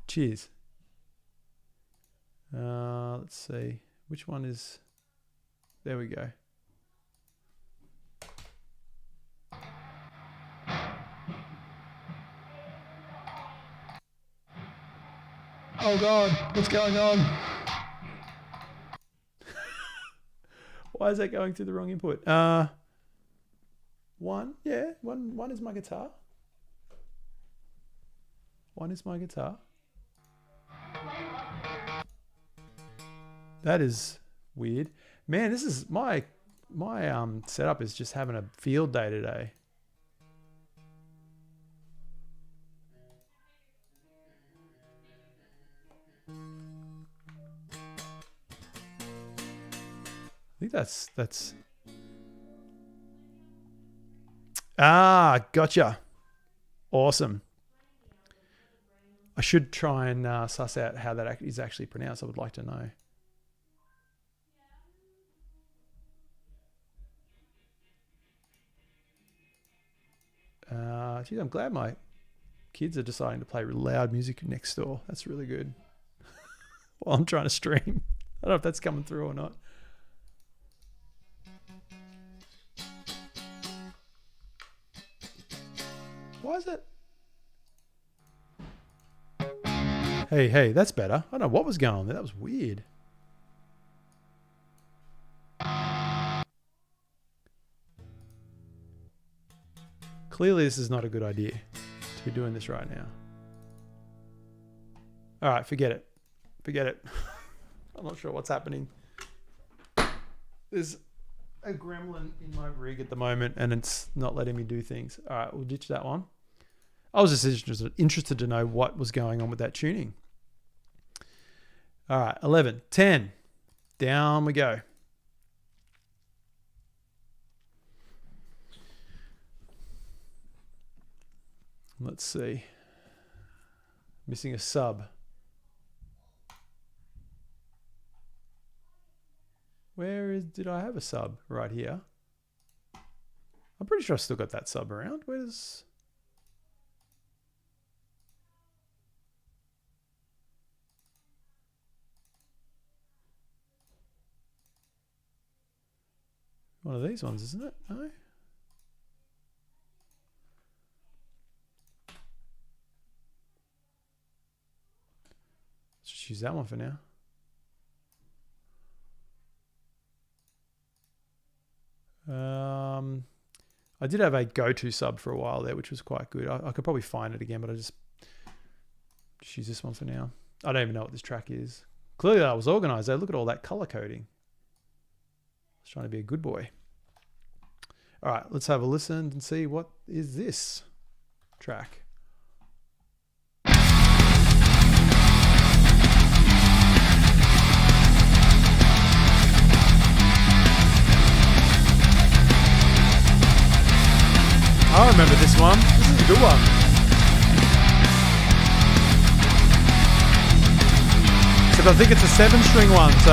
Cheers. Let's see. Which one is... There we go. Oh, God. What's going on? Why is that going through the wrong input? One. Yeah, one is my guitar. One is my guitar. That is weird. Man, this is my setup is just having a field day today. I think that's gotcha. Awesome. I should try and suss out how that is actually pronounced. I would like to know. Geez, I'm glad my kids are deciding to play loud music next door. That's really good. While I'm trying to stream. I don't know if that's coming through or not. Why is it? Hey, that's better. I don't know what was going on there. That was weird. Clearly, this is not a good idea to be doing this right now. All right, forget it. Forget it. I'm not sure what's happening. There's a gremlin in my rig at the moment, and it's not letting me do things. All right, we'll ditch that one. I was just interested to know what was going on with that tuning. All right, 11, 10. Down we go. Let's see. Missing a sub. Did I have a sub? Right here. I'm pretty sure I've still got that sub around. Where's... One of these ones, isn't it? No? Let's just use that one for now. I did have a go-to sub for a while there, which was quite good. I could probably find it again, but I just use this one for now. I don't even know what this track is. Clearly I was organized though. Look at all that color coding. I was trying to be a good boy. All right, let's have a listen and see what is this track. one. This is a good one. Except I think it's a 7-string one, so...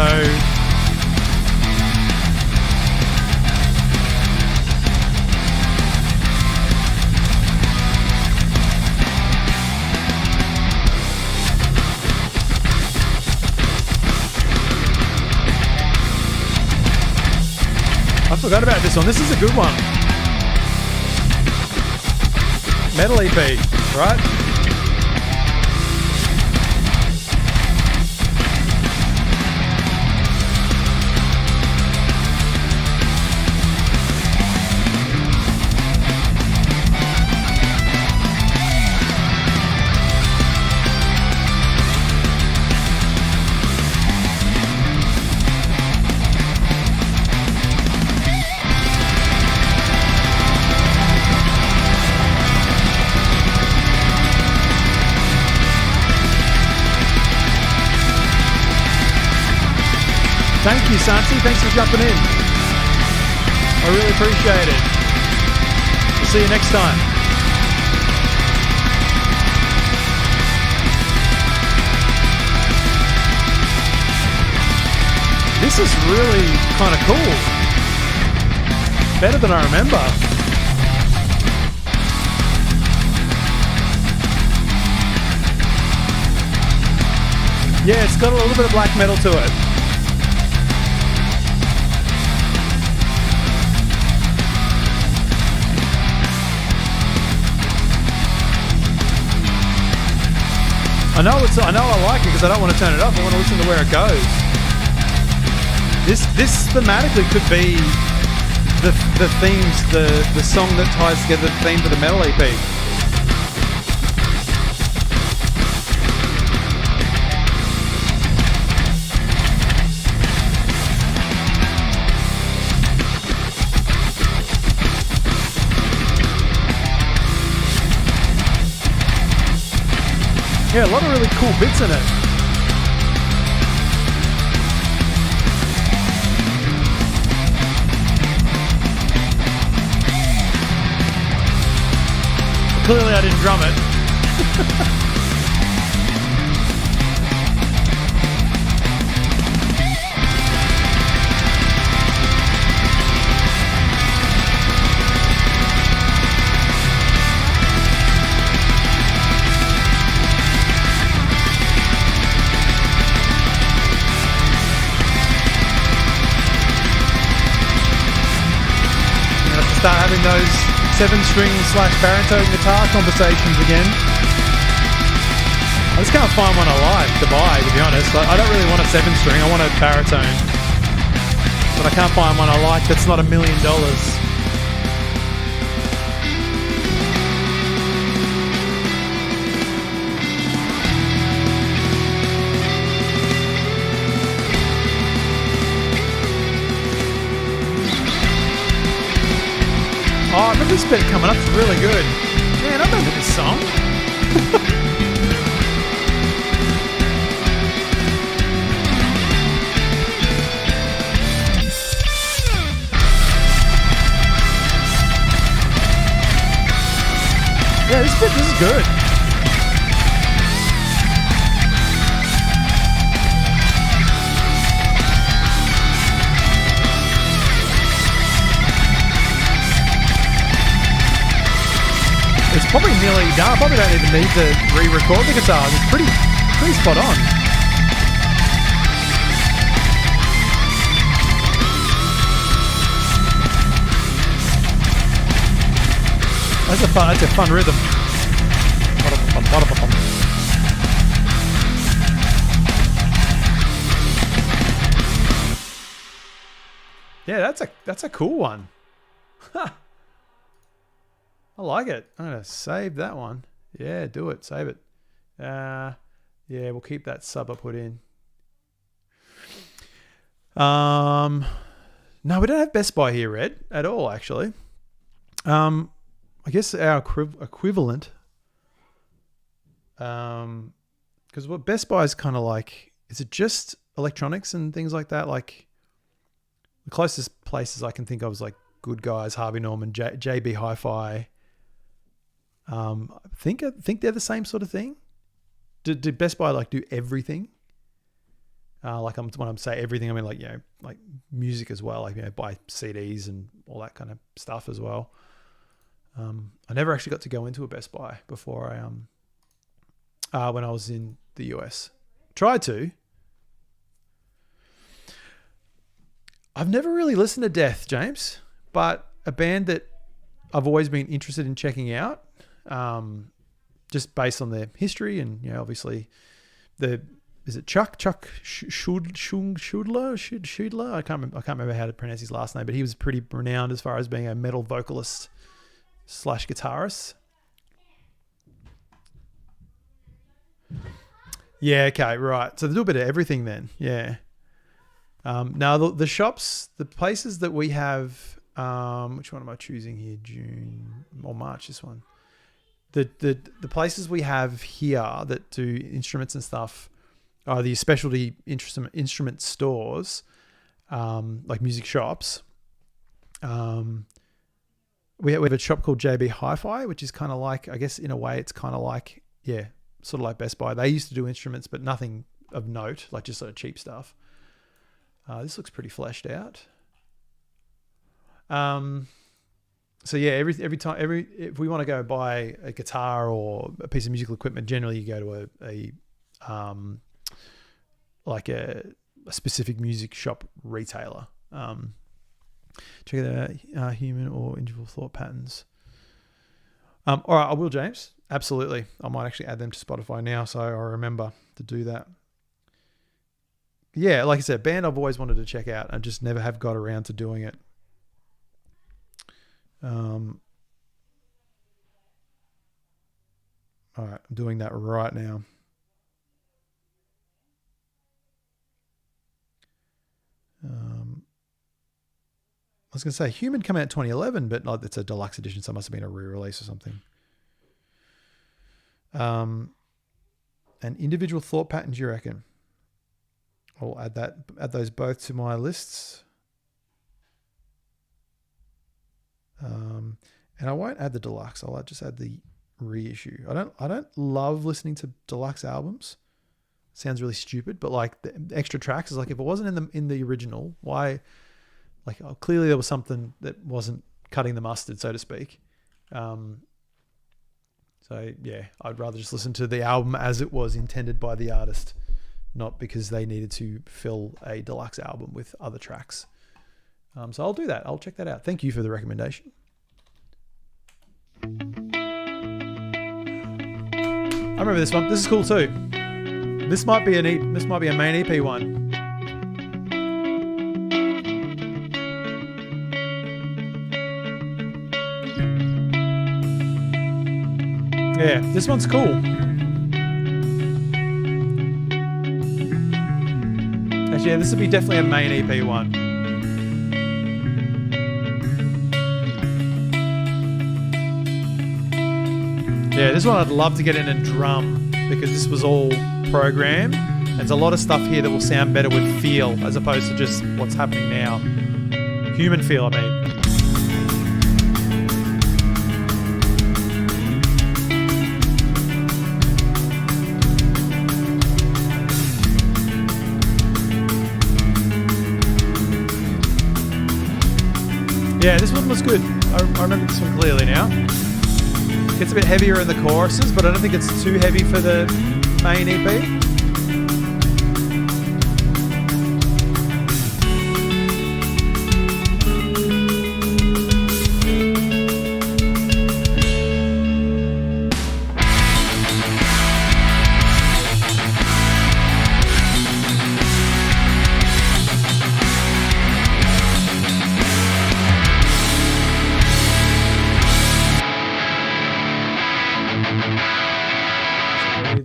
I forgot about this one. This is a good one. Metal EP, right? Thank you, Santi. Thanks for jumping in. I really appreciate it. We'll see you next time. This is really kind of cool. Better than I remember. Yeah, it's got a little bit of black metal to it. I know I like it because I don't want to turn it off. I want to listen to where it goes. This thematically could be the themes, the song that ties together the theme for the metal EP. Yeah, a lot of really cool bits in it. Clearly I didn't drum it. Start having those 7-string / baritone guitar conversations again. I just can't find one I like to buy, to be honest. I don't really want a 7-string, I want a baritone. But I can't find one I like that's not $1 million. Oh, I remember this bit coming up. It's really good. Man, I remember this song. Yeah, this is good. It's probably nearly done. I probably don't even need to re-record the guitars. It's pretty spot on. That's a fun rhythm. Yeah, that's a cool one. I like it. I'm going to save that one. Yeah, do it. Save it. Yeah, we'll keep that sub I put in. No, we don't have Best Buy here, Red, at all, actually. I guess our equivalent, because what Best Buy is kind of like, is it just electronics and things like that? Like, the closest places I can think of is like Good Guys, Harvey Norman, JB Hi-Fi, I think they're the same sort of thing. Do Best Buy like do everything? When I'm saying everything, I mean like, you know, like music as well, like, you know, buy CDs and all that kind of stuff as well. I never actually got to go into a Best Buy before when I was in the US. Tried to. I've never really listened to Death, James, but a band that I've always been interested in checking out, just based on their history and, you know, obviously is it Chuck Schudler? I can't remember how to pronounce his last name, but he was pretty renowned as far as being a metal vocalist / guitarist. Yeah, okay, right. So they do a bit of everything then. Yeah. Now the shops, the places that we have, which one am I choosing here? June or March? This one. The places we have here that do instruments and stuff are the specialty instrument stores, like music shops. We have a shop called JB Hi-Fi, which is kind of like, I guess in a way, it's kind of like, yeah, sort of like Best Buy. They used to do instruments, but nothing of note, like just sort of cheap stuff. This looks pretty fleshed out. So yeah, every time if we want to go buy a guitar or a piece of musical equipment, generally you go to a specific music shop retailer. Check it out, human or individual thought patterns. All right, I will, James. Absolutely. I might actually add them to Spotify now, so I remember to do that. Yeah, like I said, band I've always wanted to check out. I just never have got around to doing it. All right, I'm doing that right now. I was going to say Human came out in 2011, but like it's a deluxe edition, so it must have been a re-release or something. And individual thought patterns, you reckon? I'll add those both to my lists. And I won't add the deluxe. I'll just add the reissue. I don't love listening to deluxe albums. Sounds really stupid, but like the extra tracks is like, if it wasn't in the original, why? Like, clearly there was something that wasn't cutting the mustard, so to speak. So yeah, I'd rather just listen to the album as it was intended by the artist, not because they needed to fill a deluxe album with other tracks. So I'll do that. I'll check that out. Thank you for the recommendation. I remember this one. This is cool too. This might be a main EP one. Yeah, this one's cool. Actually, yeah, this would be definitely a main EP one. Yeah, this one I'd love to get in and drum, because this was all programmed. There's a lot of stuff here that will sound better with feel as opposed to just what's happening now. Human feel, I mean. Yeah, this one was good. I remember this one clearly now. Gets a bit heavier in the choruses, but I don't think it's too heavy for the main EP.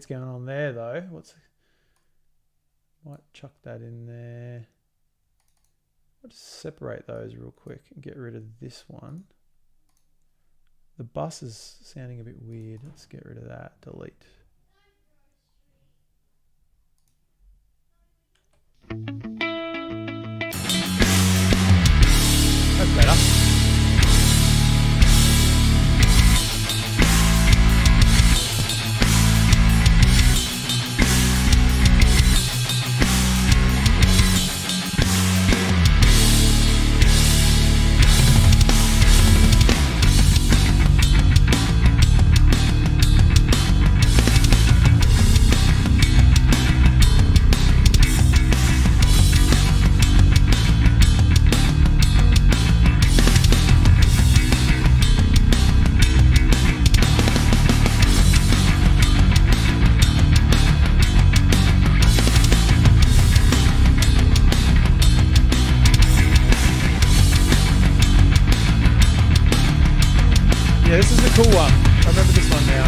Going on there though. Might chuck that in there. I'll just separate those real quick and get rid of this one. The bus is sounding a bit weird. Let's get rid of that. Delete. That's better. cool one. I remember this one now.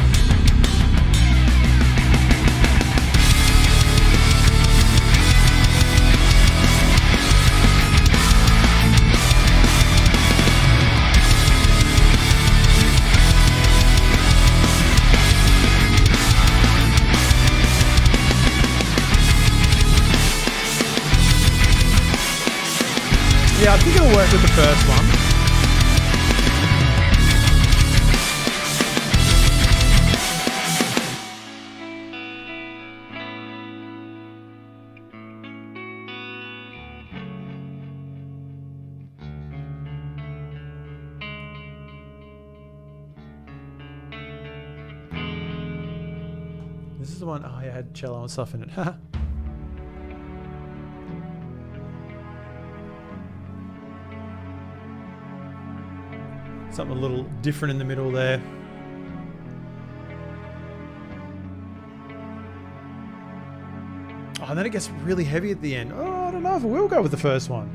Yeah, I think it'll work with the first one. This is the one, oh, I had cello and stuff in it. Something a little different in the middle there. Oh, and then it gets really heavy at the end. Oh, I don't know if I will go with the first one.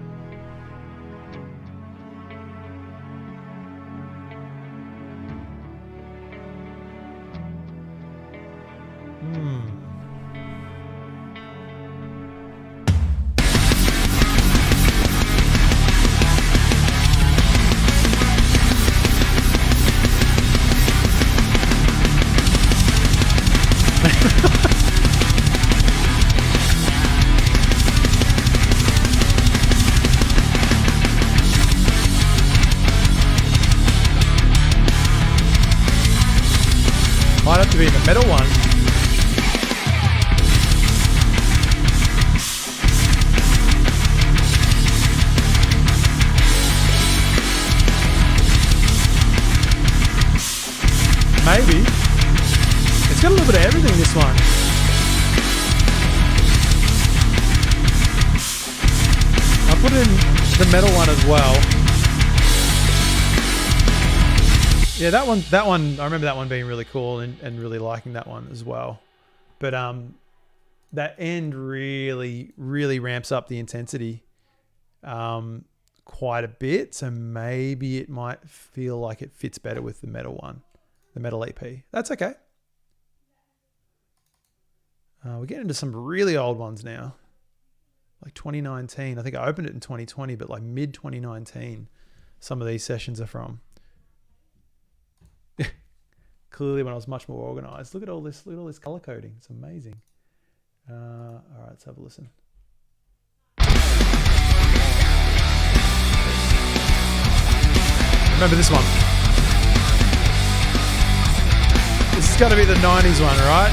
Might have to be in the metal one. Maybe. It's got a little bit of everything, this one. I put in the metal one as well. Yeah, that one, I remember that one being really cool and really liking that one as well. But that end really, really ramps up the intensity quite a bit. So maybe it might feel like it fits better with the metal one, the metal EP. That's okay. We're getting into some really old ones now. Like 2019. I think I opened it in 2020, but like mid 2019, some of these sessions are from. Clearly when I was much more organized. Look at all this color coding. It's amazing. All right, let's have a listen. Remember this one. This has got to be the 90s one, right?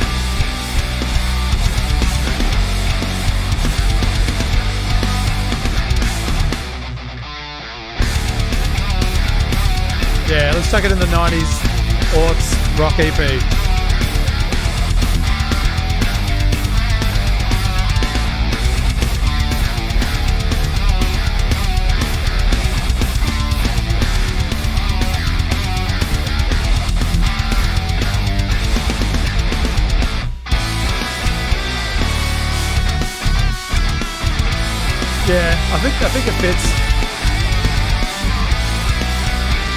Yeah, let's chuck it in the 90s Orts Rock EP. Yeah, I think it fits.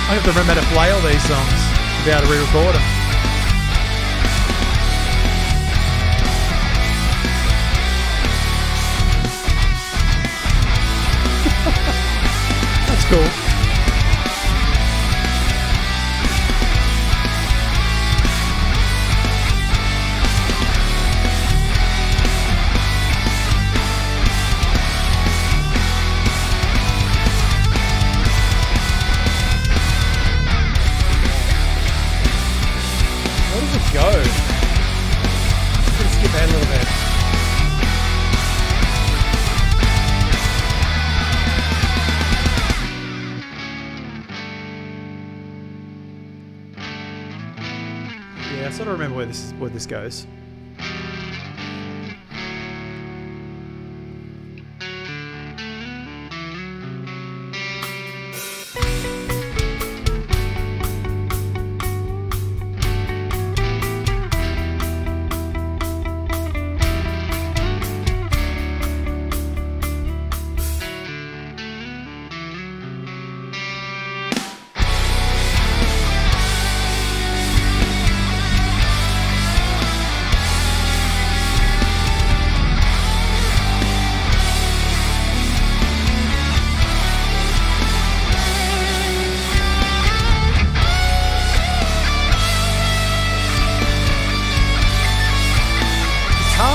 I have to remember to play all these songs to be able to re-record them. That's cool. Go. I'm going to skip ahead a little bit. Yeah, I sort of remember where this goes.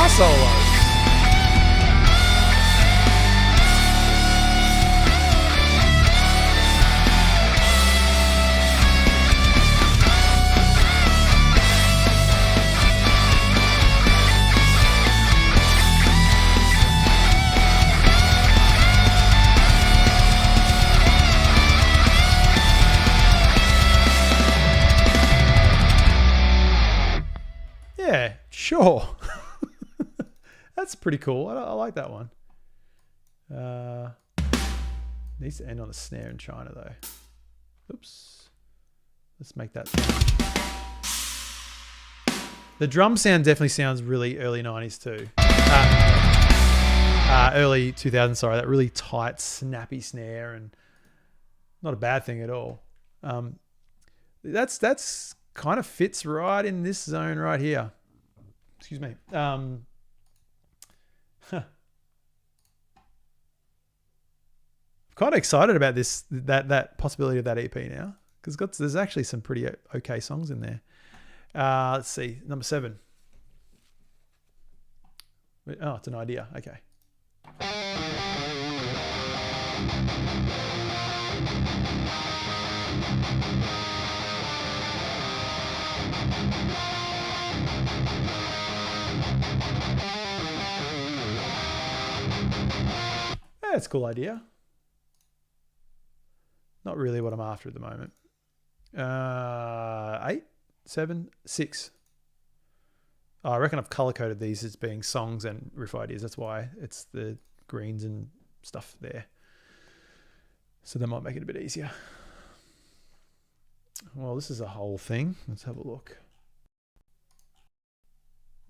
guitar solos. Yeah, sure. That's pretty cool. I like that one. Needs to end on a snare in China though. Oops. Let's make that. The drum sound definitely sounds really early 90s too. Early 2000s, sorry. That really tight, snappy snare, and not a bad thing at all. That's kind of fits right in this zone right here. Excuse me. I'm kind of excited about that possibility of that EP now, because there's actually some pretty okay songs in there. Let's see, number 7. Oh, it's an idea. Okay. That's a cool idea. Not really what I'm after at the moment. 8, 7, 6. Oh, I reckon I've color coded these as being songs and riff ideas. That's why it's the greens and stuff there. So that might make it a bit easier. Well, this is a whole thing. Let's have a look.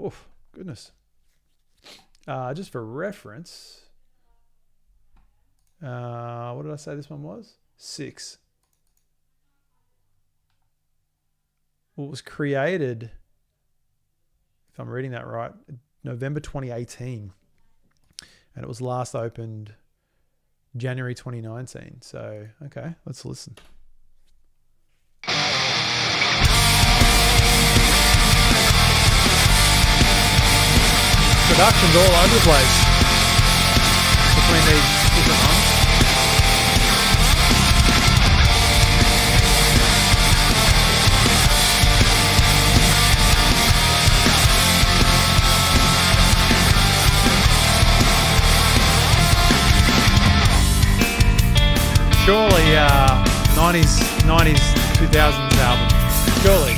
Oof, goodness. Just for reference, what did I say this one was? 6. Well, it was created, if I'm reading that right, November 2018. And it was last opened January 2019. So, okay, let's listen. Production's all over the place between these different ones. Surely 90s, 2000s album. Surely.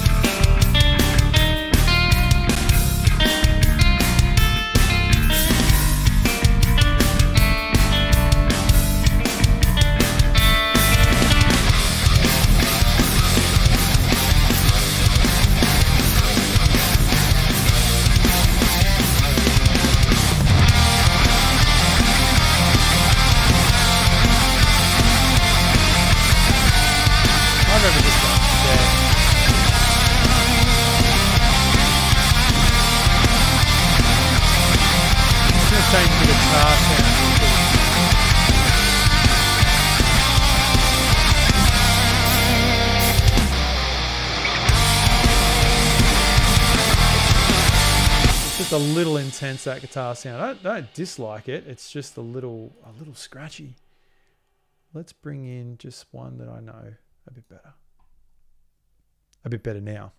Change the guitar sound. It's just a little intense, that guitar sound. I don't dislike it. It's just a little scratchy. Let's bring in just one that I know a bit better. A bit better now.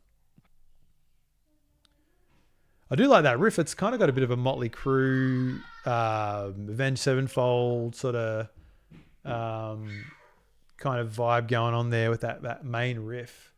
I do like that riff. It's kind of got a bit of a Motley Crue, Avenged Sevenfold sort of kind of vibe going on there with that main riff.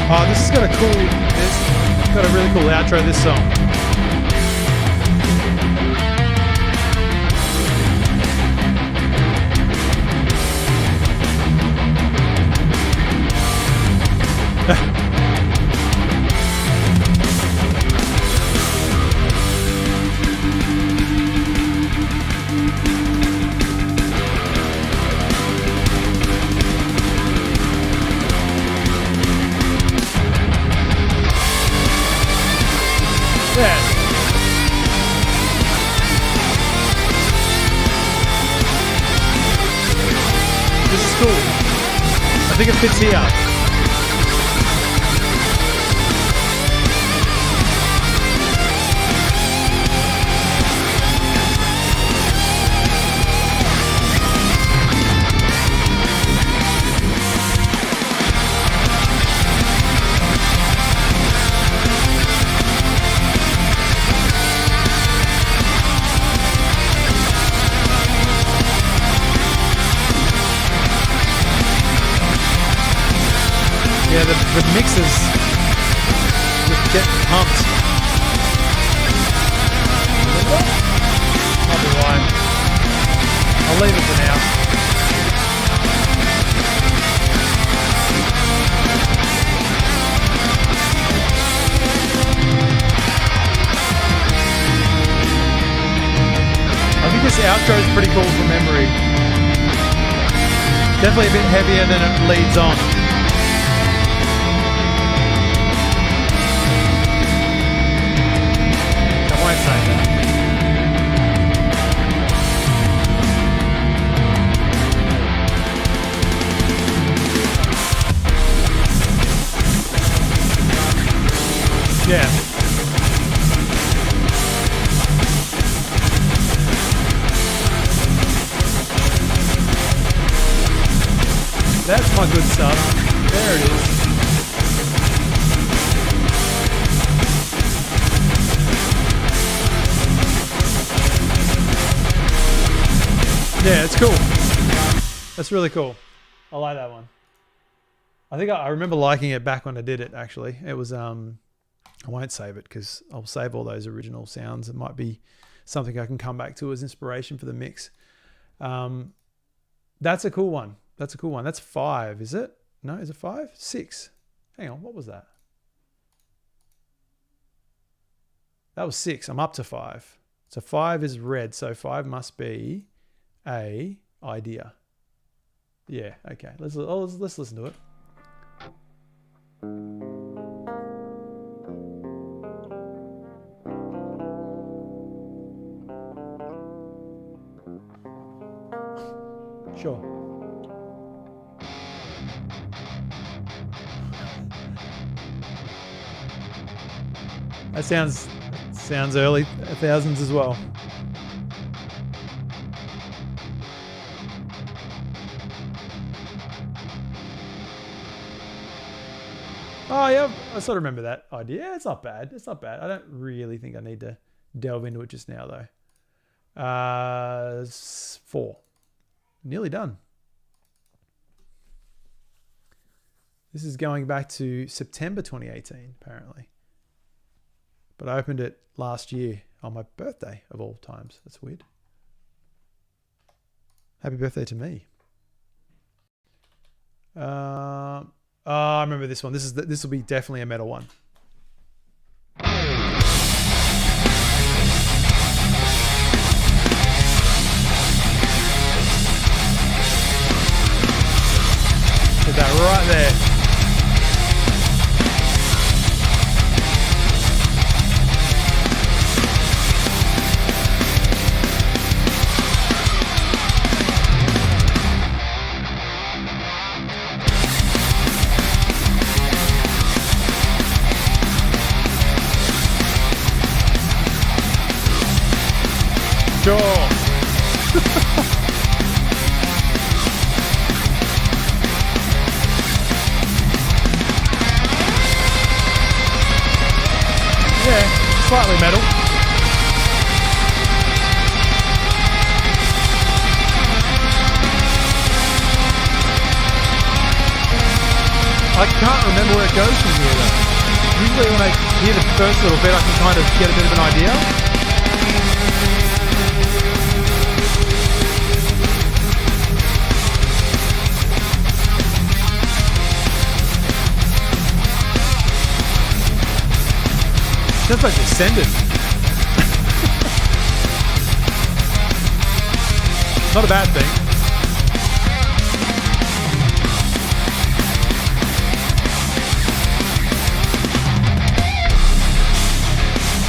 Oh, this has got a really cool outro, this song. Yeah. This is cool. I think it fits here. Yeah, the mixes just get pumped. Might be why. I'll leave it for now. I think this outro is pretty cool from memory. Definitely a bit heavier than it leads on. Yeah. That's my good stuff. There it is. Yeah, it's cool. That's really cool. I like that one. I think I remember liking it back when I did it, actually. It was, I won't save it because I'll save all those original sounds. It might be something I can come back to as inspiration for the mix. That's a cool one. That's a cool one. That's 5, is it? No, is it 5? 6. Hang on, what was that? That was 6. I'm up to 5. So 5 is red. So 5 must be a idea. Yeah, okay. Let's listen to it. Sure. That sounds early thousands as well. Oh yeah, I sort of remember that idea. Yeah, it's not bad. It's not bad. I don't really think I need to delve into it just now though. 4. Nearly done. This is going back to September 2018, apparently. But I opened it last year on my birthday of all times. That's weird. Happy birthday to me. I remember this one. This will be definitely a metal one. Put that right there. Sure. Yeah, slightly metal. I can't remember where it goes from here though. Usually when I hear the first little bit, I can kind of get a bit of an idea. Sounds like Descendant. Not a bad thing.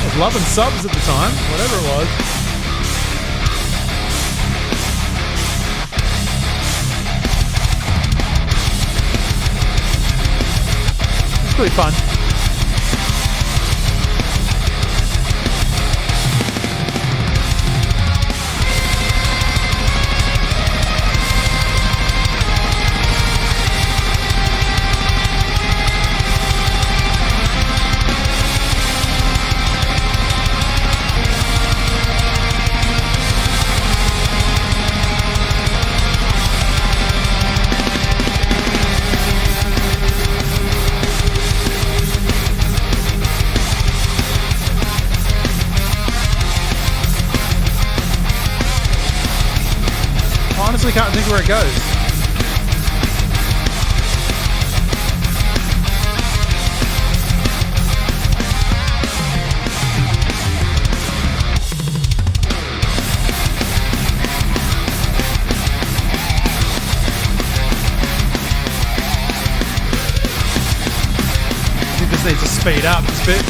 I was loving subs at the time, whatever it was. It's pretty fun. Honestly, can't think where it goes. You just need to speed up this bit.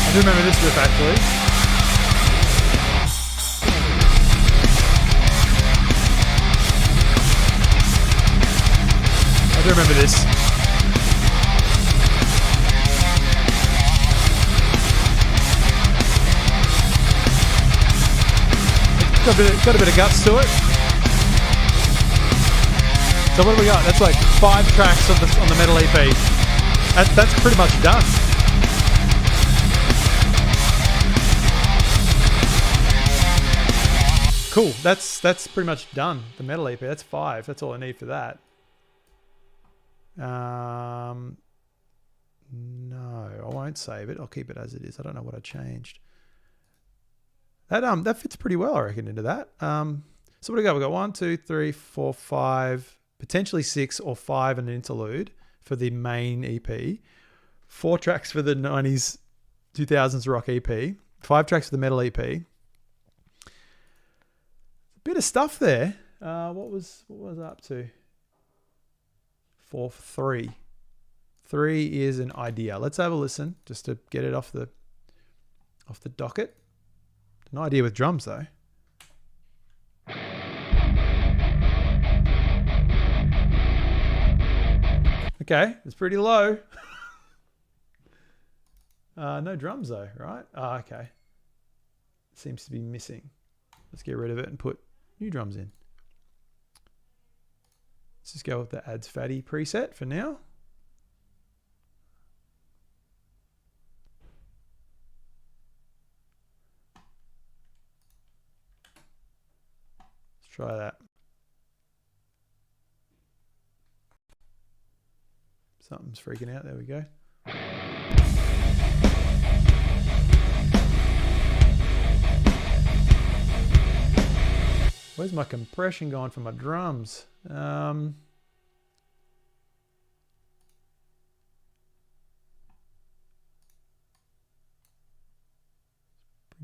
I do remember this riff actually. I do remember this. Got a bit of guts to it. So what do we got? That's like 5 tracks on the metal EP. That's pretty much done. Cool. That's pretty much done. The metal EP. That's 5. That's all I need for that. No, I won't save it. I'll keep it as it is. I don't know what I changed. That fits pretty well, I reckon, into that. So what do we got? We got 1, 2, 3, 4, 5, potentially 6 or 5 and an interlude for the main EP. 4 tracks for the 90s, 2000s rock EP. 5 tracks for the metal EP. Bit of stuff there. What was I up to? 4, 3. 3 is an idea. Let's have a listen just to get it off the docket. An idea with drums though. Okay, it's pretty low. No drums though, right? Oh, okay. Seems to be missing. Let's get rid of it and put new drums in. Let's just go with the adds fatty preset for now. Let's try that. Something's freaking out. There we go. Where's my compression going for my drums? Bring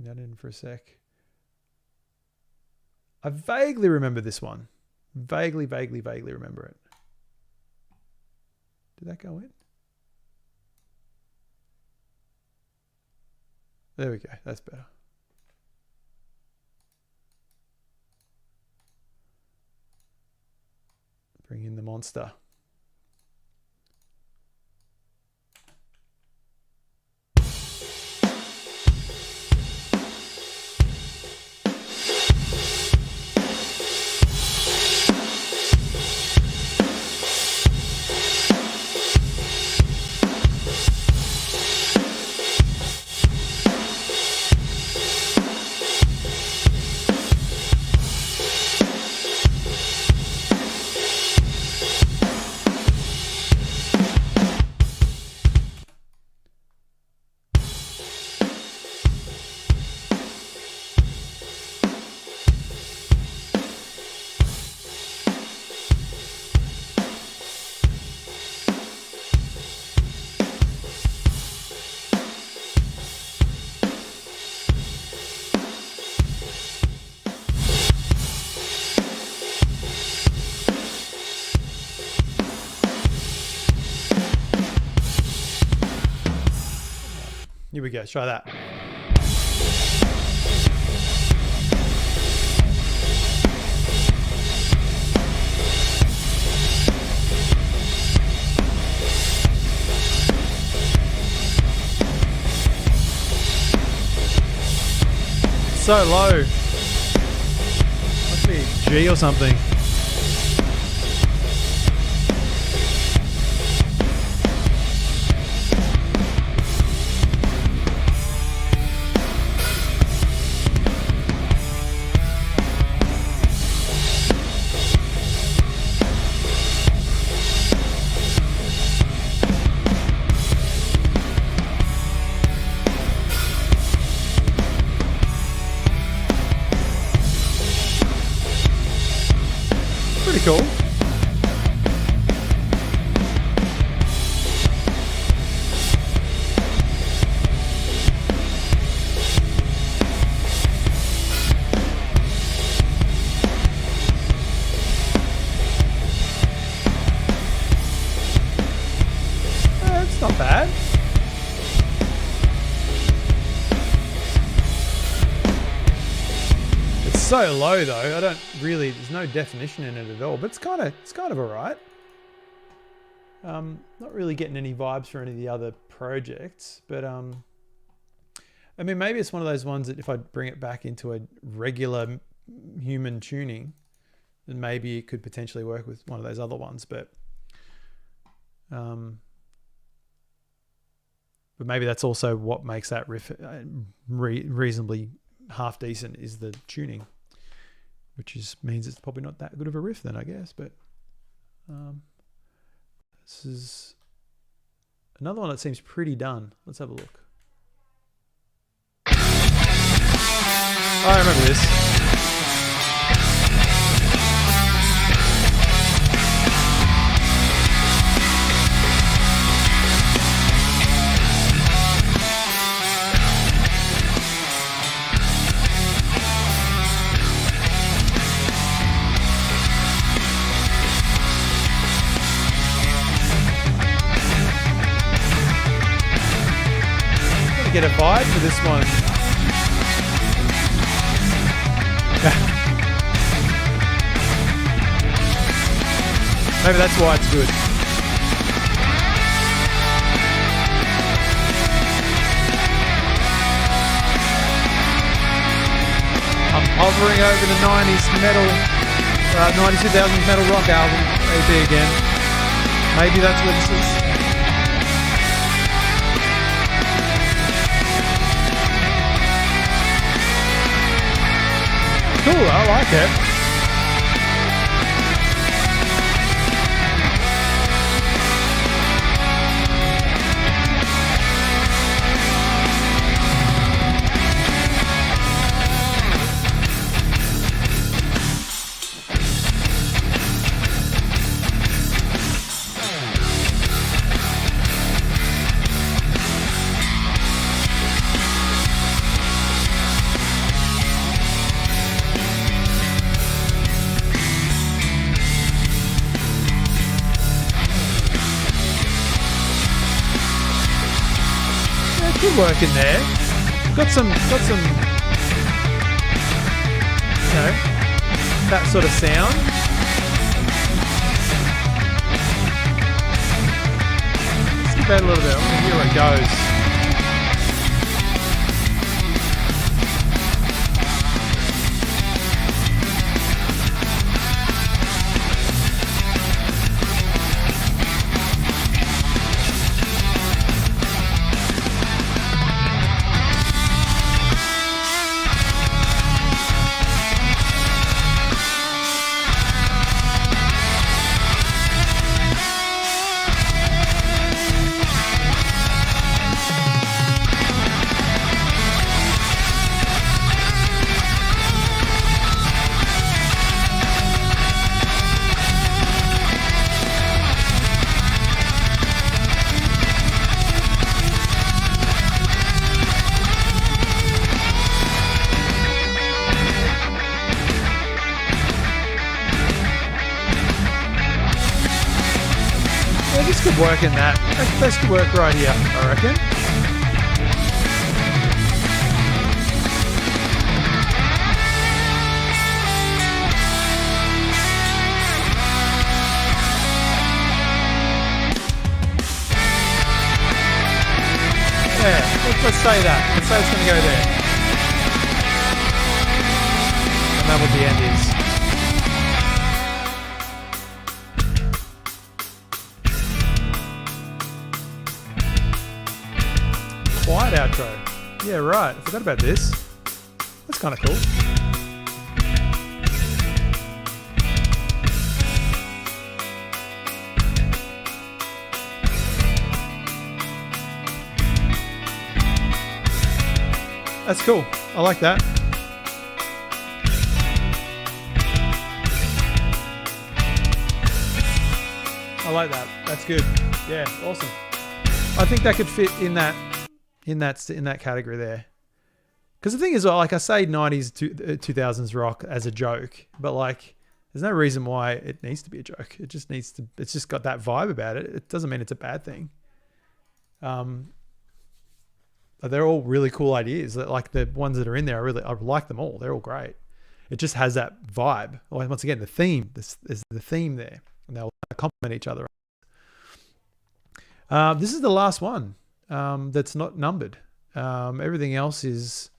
that in for a sec. I vaguely remember this one. Vaguely remember it. Did that go in? There we go. That's better. Bring in the monster. Here we go. Try that. So low. Must be G or something. Pretty cool. It's not bad. It's so low though. I don't really. There's no definition in it at all. But it's kind of alright. Not really getting any vibes for any of the other projects, but I mean, maybe it's one of those ones that if I bring it back into a regular human tuning, then maybe it could potentially work with one of those other ones. But maybe that's also what makes that riff reasonably half decent, is the tuning, which means it's probably not that good of a riff then, I guess. But this is another one that seems pretty done. Let's have a look. I remember this. Get a vibe for this one. Maybe that's why it's good. I'm hovering over the 90s metal, 90s 2000s metal rock album EP again. Maybe that's what this is. Cool, I like it. could work in there. Got some, that sort of sound. Skip out a little bit. I want to hear where it goes. This could work in that. This could work right here, I reckon. Yeah, let's say that. Let's say it's going to go there. And that's what the end is. Quiet outro. Yeah, right. I forgot about this. That's kind of cool. That's cool. I like that. I like that. That's good. Yeah, awesome. I think that could fit in that category there. Because the thing is, like I say, 90s to 2000s rock as a joke, but like there's no reason why it needs to be a joke. It just needs to. It's just got that vibe about it. It doesn't mean it's a bad thing. They're all really cool ideas. Like the ones that are in there, I like them all. They're all great. It just has that vibe. Once again, the theme. This is the theme there, and they'll complement each other. This is the last one that's not numbered. Everything else is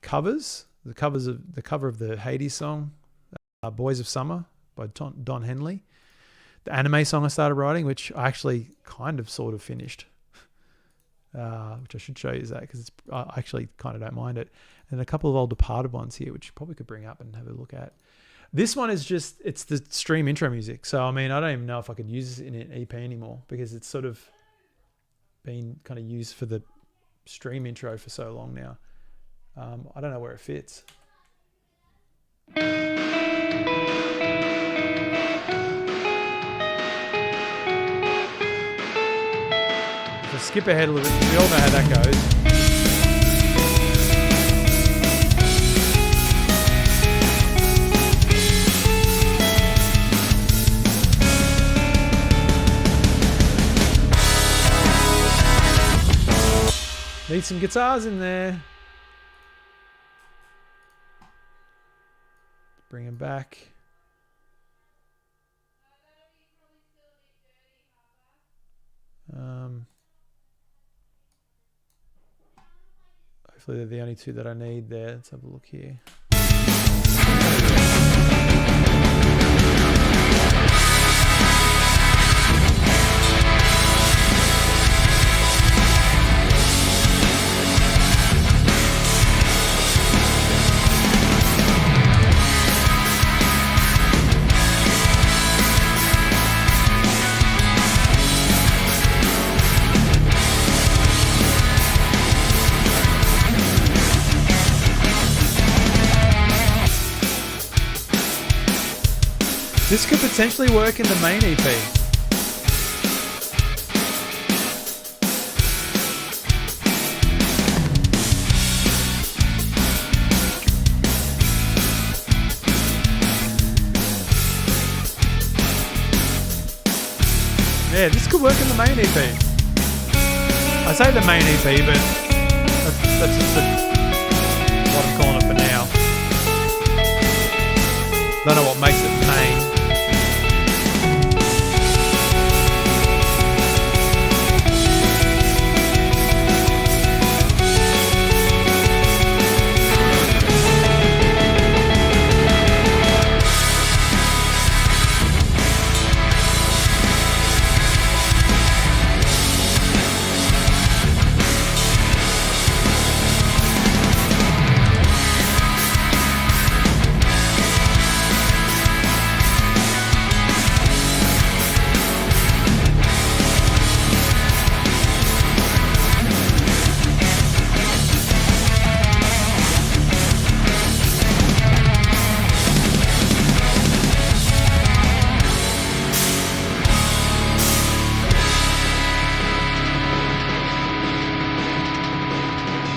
covers. The cover of the Hades song, "Boys of Summer" by Don Henley. The anime song I started writing, which I actually kind of sort of finished. Which I should show you that because I actually kind of don't mind it. And a couple of old Departed ones here, which you probably could bring up and have a look at. This one is it's the stream intro music. So, I mean, I don't even know if I could use this in an EP anymore because it's sort of been kind of used for the stream intro for so long now. I don't know where it fits. So skip ahead a little bit. We all know how that goes. Need some guitars in there. Bring them back. Hopefully they're the only two that I need there. Let's have a look here. This could potentially work in the main EP. Yeah, this could work in the main EP. I say the main EP, but that's just what I'm calling it for now. Don't know what makes it main.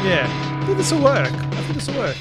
Yeah, I think this will work. I think this will work.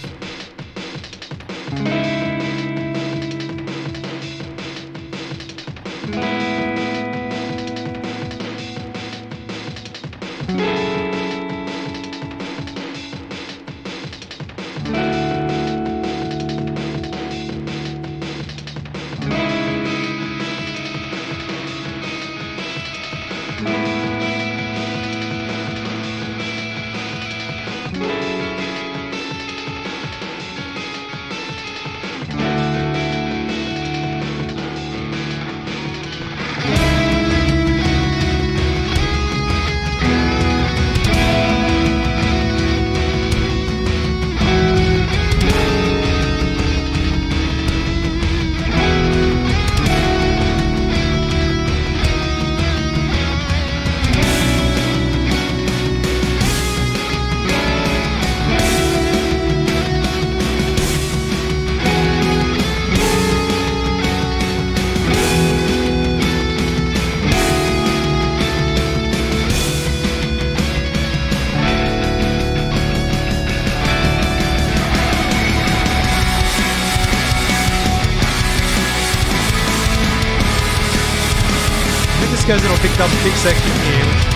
Goes it'll pick up a big section here, which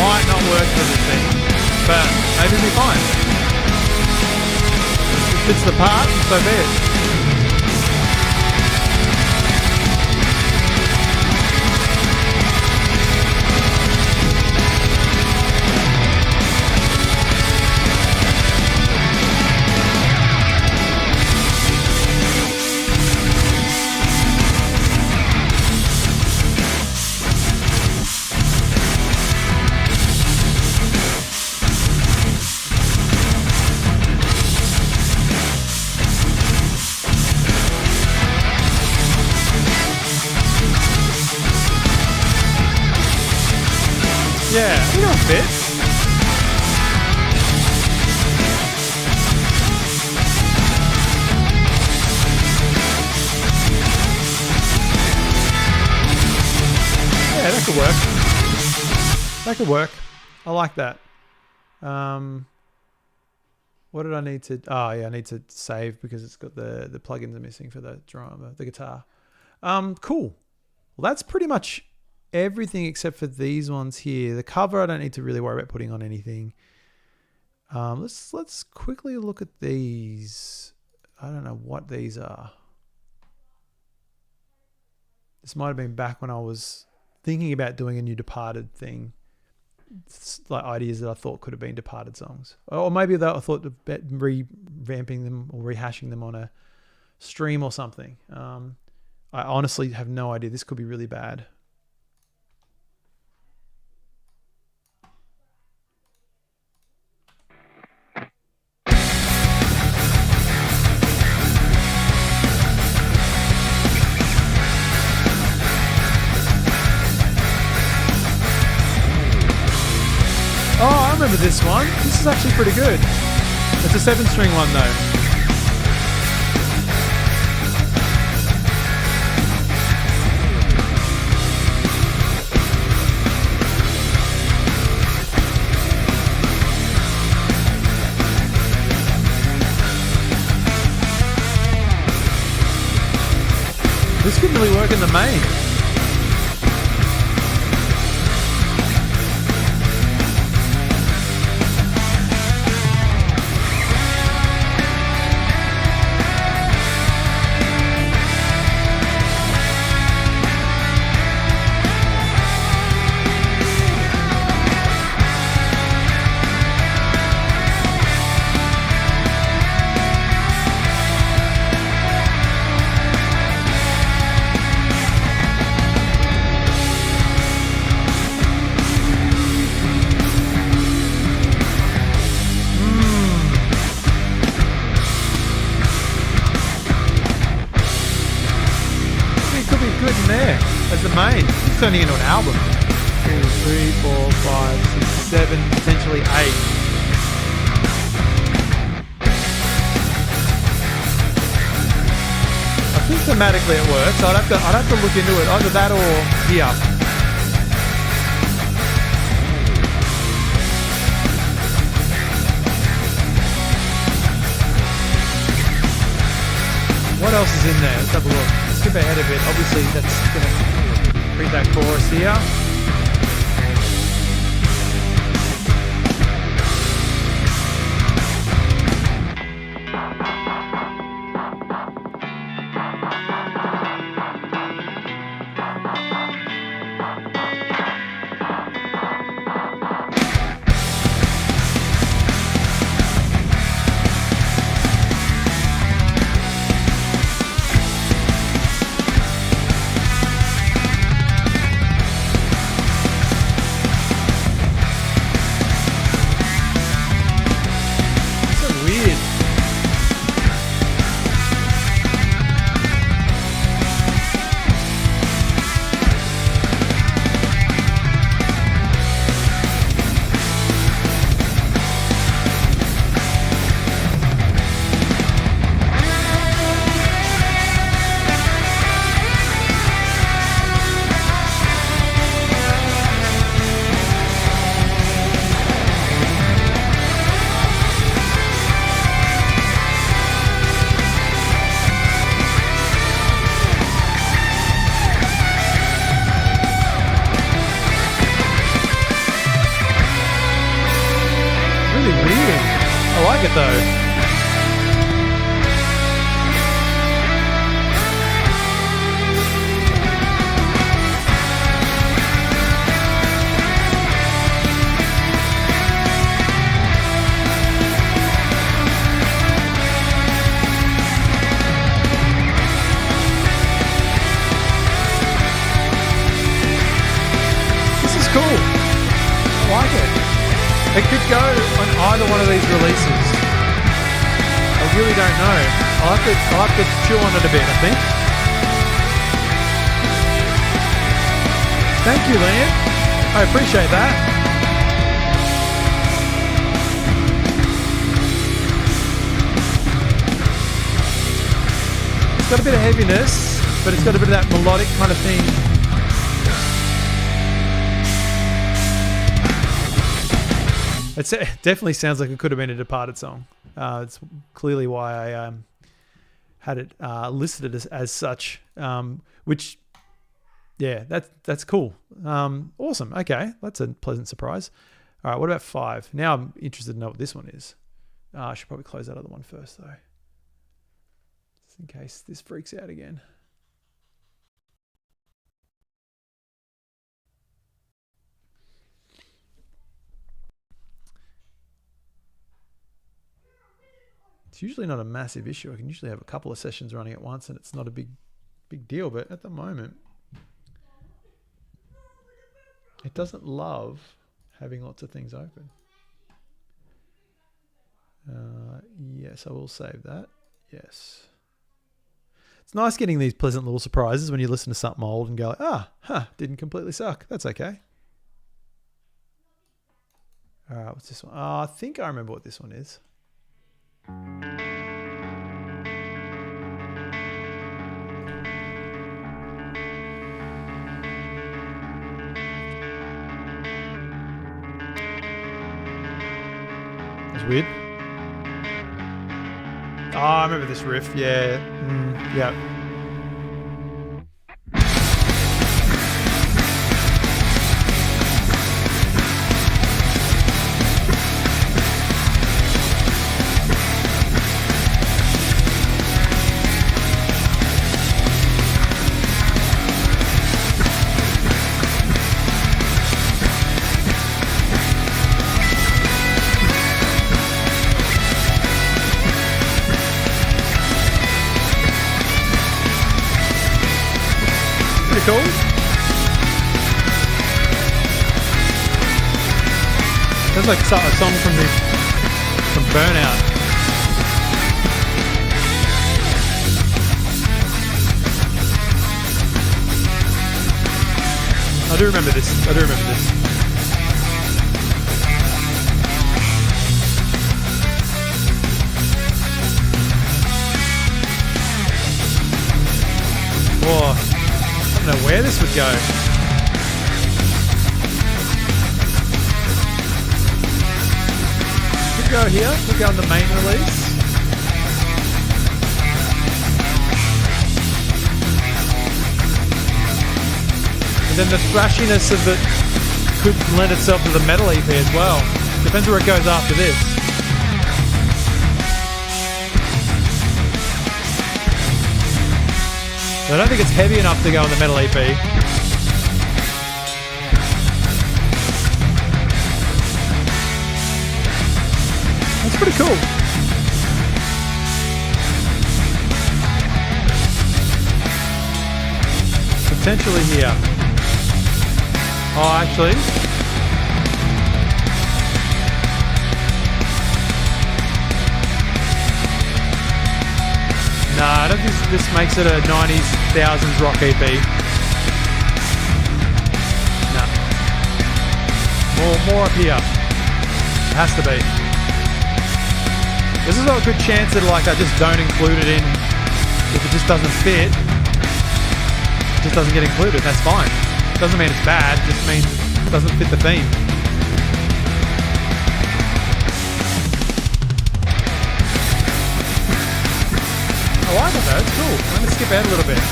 might not work for the thing, but maybe it'll be fine. If it fits the part, so be it. Yeah, I think it'll fit. Yeah, that could work. That could work. I like that. What did I need to... Oh, yeah, I need to save because it's got the plugins are missing for the drama, the guitar. Cool. Well, that's pretty much everything except for these ones here. The cover I don't need to really worry about putting on anything. Let's quickly look at these. I don't know what these are. This might have been back when I was thinking about doing a new Departed thing. It's like ideas that I thought could have been Departed songs, or maybe that I thought about revamping them or rehashing them on a stream or something. I honestly have no idea. This could be really bad. Oh, I remember this one. This is actually pretty good. It's a 7-string one though. This could really work in the main. as the main. It's turning into an album. 2, 3, 4, 5, 6, 7, potentially 8. I think thematically it works. I'd have to look into it, either that or here. What else is in there? Let's have a look. Skip ahead a bit. Obviously, that's going to read that chorus here. It though. This is cool. I like it. It could go on either one of these releases. I really don't know. I'll have to chew on it a bit, I think. Thank you, Liam. I appreciate that. It's got a bit of heaviness, but it's got a bit of that melodic kind of thing. It definitely sounds like it could have been a Departed song. It's clearly why I had it listed as such, which, yeah, that's cool. Awesome. Okay, that's a pleasant surprise. All right, what about 5? Now I'm interested to know what this one is. I should probably close that other one first, though, just in case this freaks out again. It's usually not a massive issue. I can usually have a couple of sessions running at once and it's not a big deal, but at the moment it doesn't love having lots of things open. Yes, I will save that. Yes. It's nice getting these pleasant little surprises when you listen to something old and go, didn't completely suck. That's okay. All right, what's this one? I think I remember what this one is. That's weird. Oh, I remember this riff. Yeah. Yeah. Cool. Sounds like a song from Burnout. do remember this. I do remember this. Whoa. I don't know where this would go. Could go here. Could go on the main release. And then the thrashiness of it could lend itself to the metal EP as well. Depends where it goes after this. I don't think it's heavy enough to go on the metal EP. That's pretty cool. Potentially here. Oh, actually. Nah, I don't think this makes it a 90s, 1000s rock EP. Nah. More up here. It has to be. This is a good chance that like I just don't include it in. If it just doesn't fit, it just doesn't get included. That's fine. Doesn't mean it's bad. Just means it doesn't fit the theme. I like it though, it's cool. I'm going to skip ahead a little bit.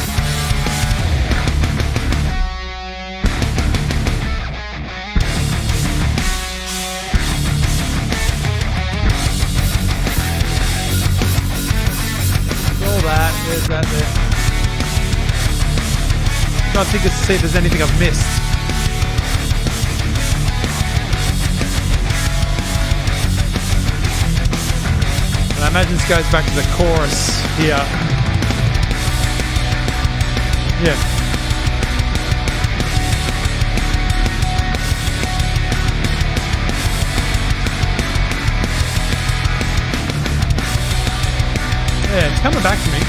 All that, there's that there. I'm trying to think to see if there's anything I've missed. And I imagine this goes back to the chorus here. Yeah. Yeah, it's coming back to me.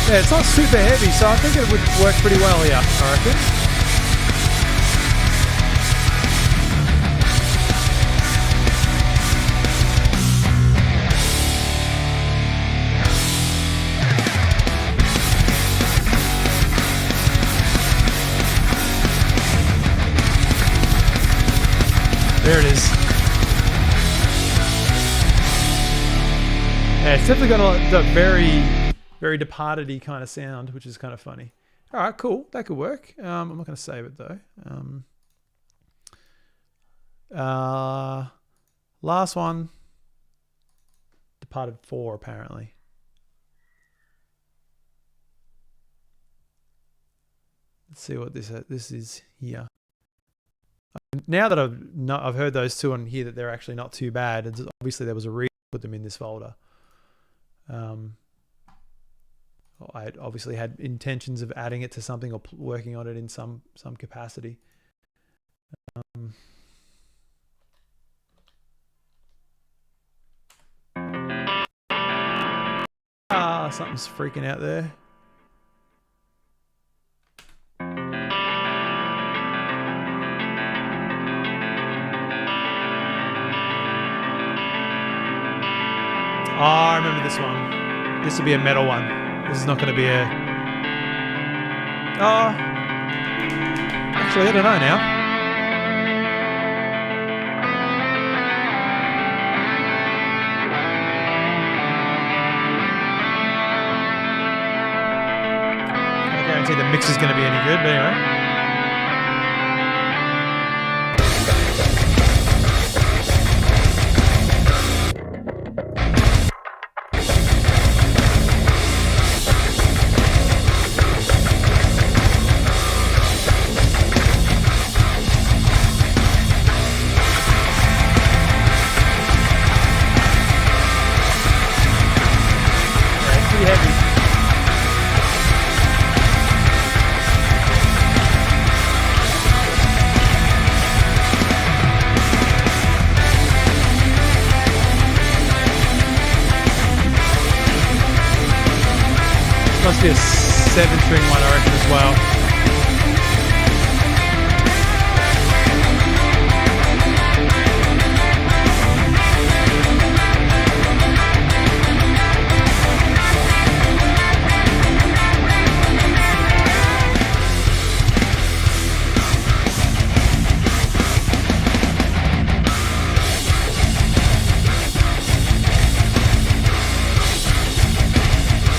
Yeah, it's not super heavy, so I think it would work pretty well here, I reckon. There it is. Yeah, it's definitely got a very Departed-y kind of sound, which is kind of funny. All right, cool. That could work. I'm not going to save it though. Last one. Departed 4 apparently. Let's see what this is here. Now that I've heard those two and hear that they're actually not too bad. It's, obviously there was a reason to put them in this folder. I obviously had intentions of adding it to something or working on it in some capacity. Something's freaking out there. Oh, I remember this one. This will be a metal one. This is not going to be a... Oh. Actually, I don't know now. I guarantee the mix is going to be any good, but anyway. Must be a 7-string one, I reckon, as well.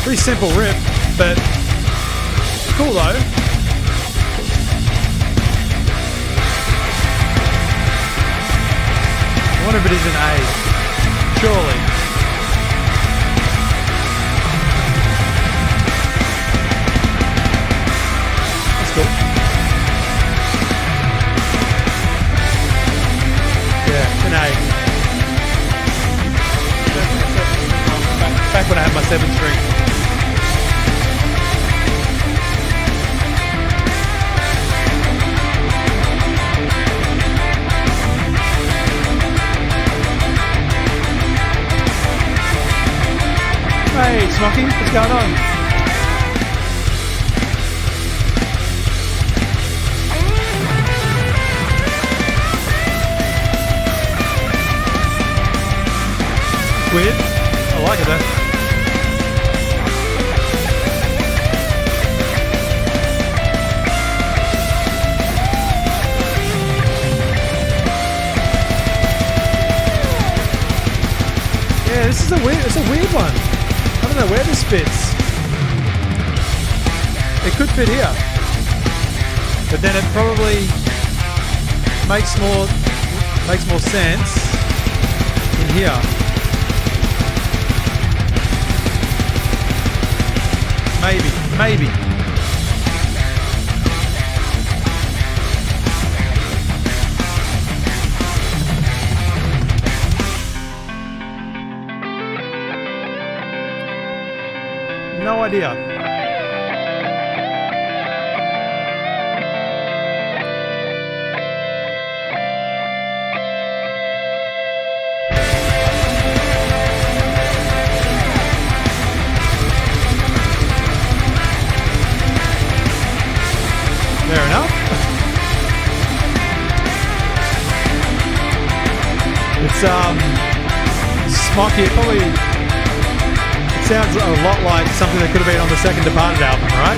Pretty simple riff, but cool though. I wonder if it is an A. Surely. That's cool. Yeah, it's an A. Back when I had my 7-string. Hey, Smoky, what's going on? It's weird. I like it though. Yeah, this is it's a weird one. I don't know where this fits. It could fit here, but then it probably makes more sense in here. Maybe. No idea. Fair enough. It's Smoky, probably. Sounds a lot like something that could have been on the second Departed album, right?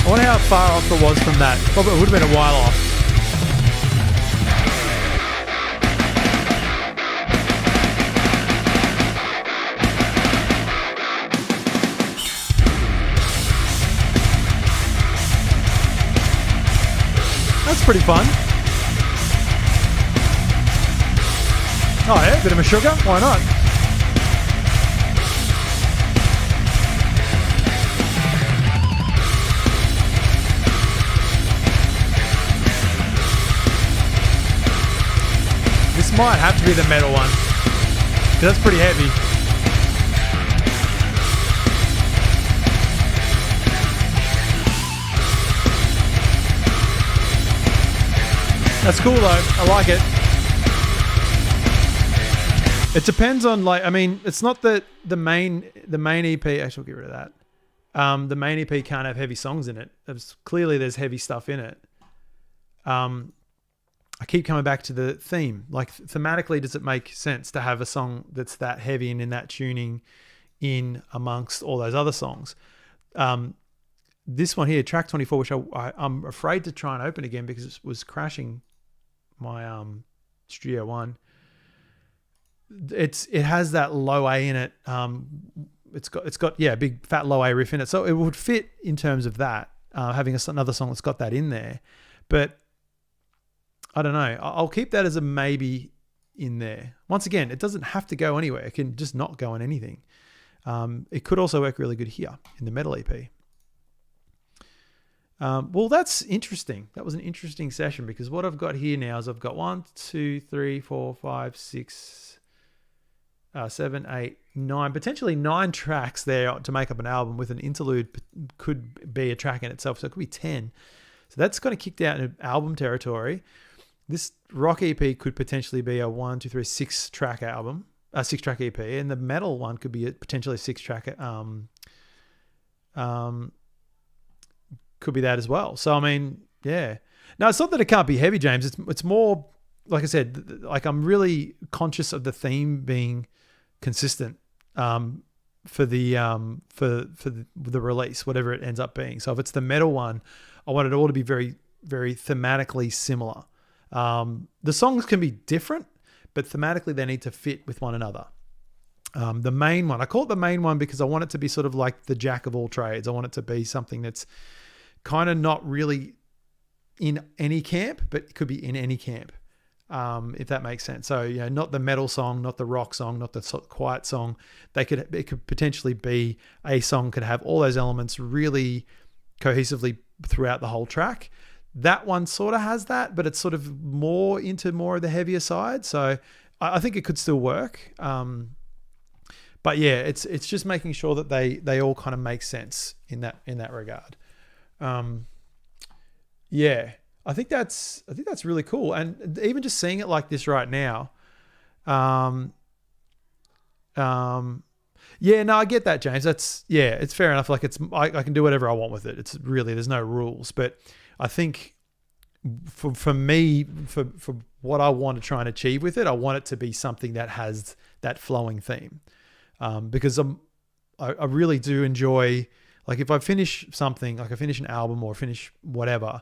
I wonder how far off it was from that. Probably it would have been a while off. That's pretty fun. Oh yeah, bit of a sugar, why not? This might have to be the metal one, because that's pretty heavy. That's cool though, I like it. It depends on, like, I mean, it's not that the main EP, actually I'll get rid of that. The main EP can't have heavy songs in it. Clearly there's heavy stuff in it. I keep coming back to the theme. Like, thematically, does it make sense to have a song that's that heavy and in that tuning in amongst all those other songs? This one here, track 24, which I'm afraid to try and open again because it was crashing my Studio One. It has that low A in it. It's got a big fat low A riff in it, so it would fit in terms of that, having another song that's got that in there. But I don't know. I'll keep that as a maybe in there. Once again, it doesn't have to go anywhere. It can just not go on anything. It could also work really good here in the metal EP. Well, that's interesting. That was an interesting session, because what I've got here now is I've got 1, 2, 3, 4, 5, 6, 7, 8, 9, potentially 9 tracks there to make up an album, with an interlude could be a track in itself. So it could be 10. So that's kind of kicked out in album territory. This rock EP could potentially be a 1, 2, 3, 6 track album. a 6-track EP, and the metal one could be potentially a 6-track. Could be that as well. So I mean, yeah. No, it's not that it can't be heavy, James. It's more, like I said, like I'm really conscious of the theme being consistent for the release, whatever it ends up being. So if it's the metal one, I want it all to be very, very thematically similar. The songs can be different, but thematically they need to fit with one another. The main one, I call it the main one because I want it to be sort of like the jack of all trades. I want it to be something that's kind of not really in any camp, but it could be in any camp, if that makes sense. So, not the metal song, not the rock song, not the quiet song. It could potentially be a song could have all those elements really cohesively throughout the whole track. That one sort of has that, but it's sort of more of the heavier side. So I think it could still work. But yeah, it's just making sure that they all kind of make sense in that regard. Yeah, I think that's really cool. And even just seeing it like this right now, yeah, no, I get that, James. It's fair enough. Like I can do whatever I want with it. It's really, there's no rules, but I think for me, for what I want to try and achieve with it, I want it to be something that has that flowing theme. Because I really do enjoy, like if I finish something, like I finish an album or finish whatever,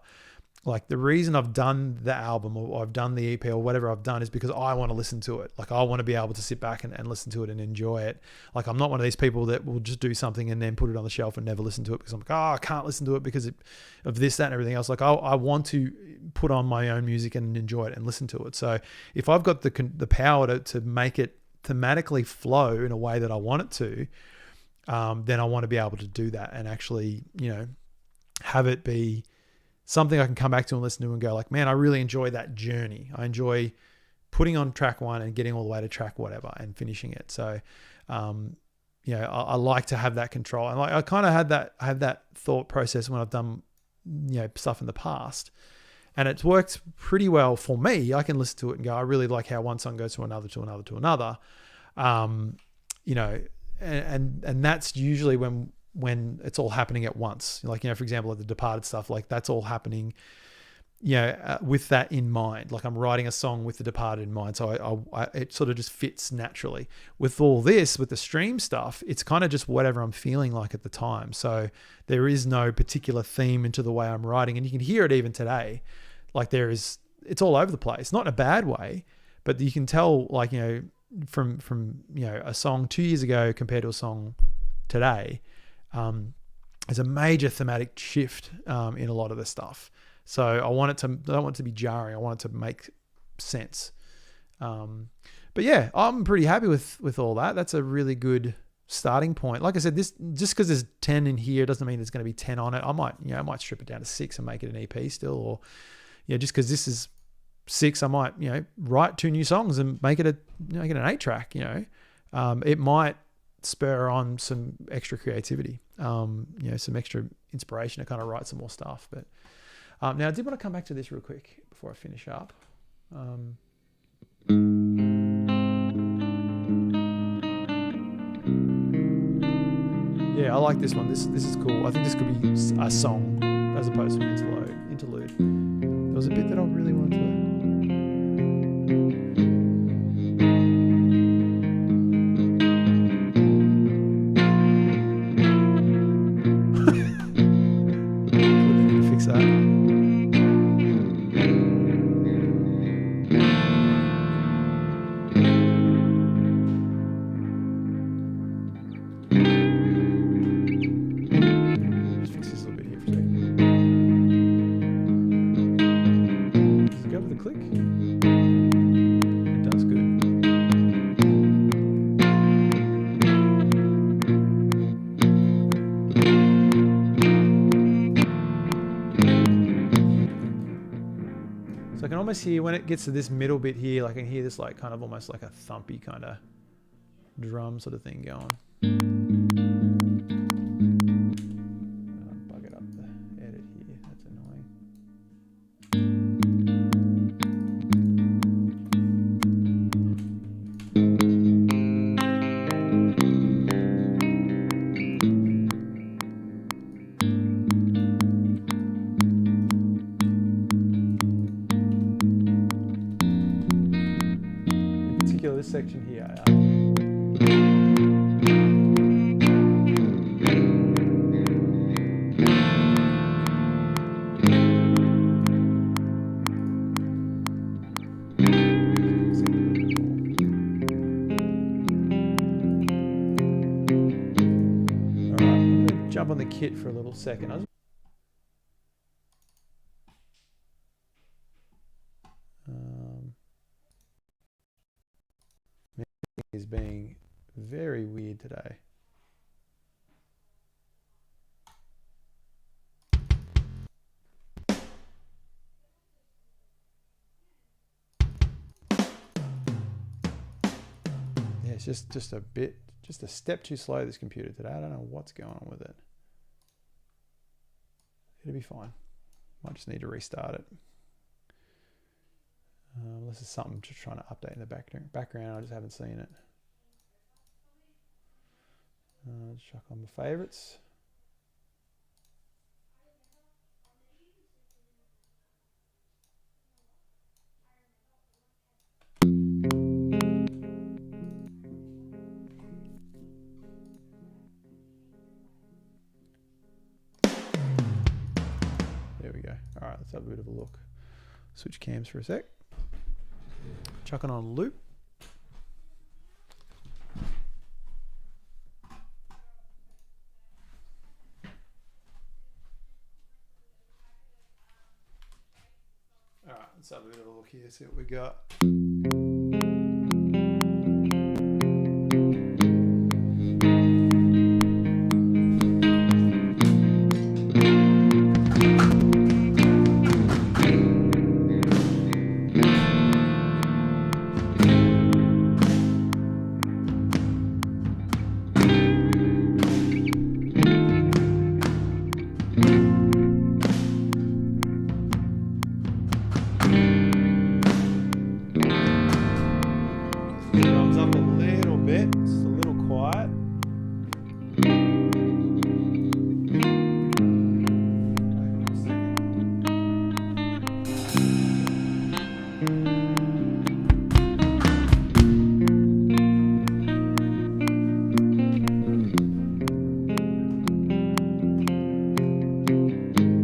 like the reason I've done the album or I've done the EP or whatever I've done is because I want to listen to it. Like I want to be able to sit back and listen to it and enjoy it. Like I'm not one of these people that will just do something and then put it on the shelf and never listen to it because I'm like, I can't listen to it because of this, that, and everything else. Like I want to put on my own music and enjoy it and listen to it. So if I've got the power to make it thematically flow in a way that I want it to, then I want to be able to do that and actually, have it be something I can come back to and listen to and go like, man, I really enjoy that journey. I enjoy putting on track one and getting all the way to track whatever and finishing it. So, I like to have that control. And like, I kind of have that thought process when I've done, stuff in the past, and it's worked pretty well for me. I can listen to it and go, I really like how one song goes to another, to another, to another. And that's usually when it's all happening at once. Like, for example, like the Departed stuff, like that's all happening, with that in mind. Like I'm writing a song with the Departed in mind. So it sort of just fits naturally. With all this, with the stream stuff, it's kind of just whatever I'm feeling like at the time. So there is no particular theme into the way I'm writing. And you can hear it even today. Like it's all over the place, not in a bad way, but you can tell like, from a song 2 years ago compared to a song today, there's a major thematic shift in a lot of the stuff. So I don't want it to be jarring. I want it to make sense. But yeah, I'm pretty happy with all that. That's a really good starting point. Like I said, this just because there's 10 in here doesn't mean there's going to be 10 on it. I might strip it down to 6 and make it an EP still, or just because this is 6, I might write 2 new songs and make it an 8-track. It might spur on some extra creativity, some extra inspiration to kind of write some more stuff. But now I did want to come back to this real quick before I finish up. Yeah, I like this one. This is cool. I think this could be a song as opposed to an interlude. There was a bit that I really wanted to. Fix that. Here when it gets to this middle bit here, I can hear this like kind of almost like a thumpy kind of drum sort of thing going. Bug it up the edit here, that's annoying. jump on the kit for a little second. Is being very weird today. Yeah, it's just a step too slow, this computer today. I don't know what's going on with it. It'll be fine. Might just need to restart it. This is something just trying to update in the background. I just haven't seen it. Check on the favorites. There we go. All right, let's have a bit of a look. Switch cams for a sec. Chucking on loop. All right, let's have a bit of a look here, see what we got.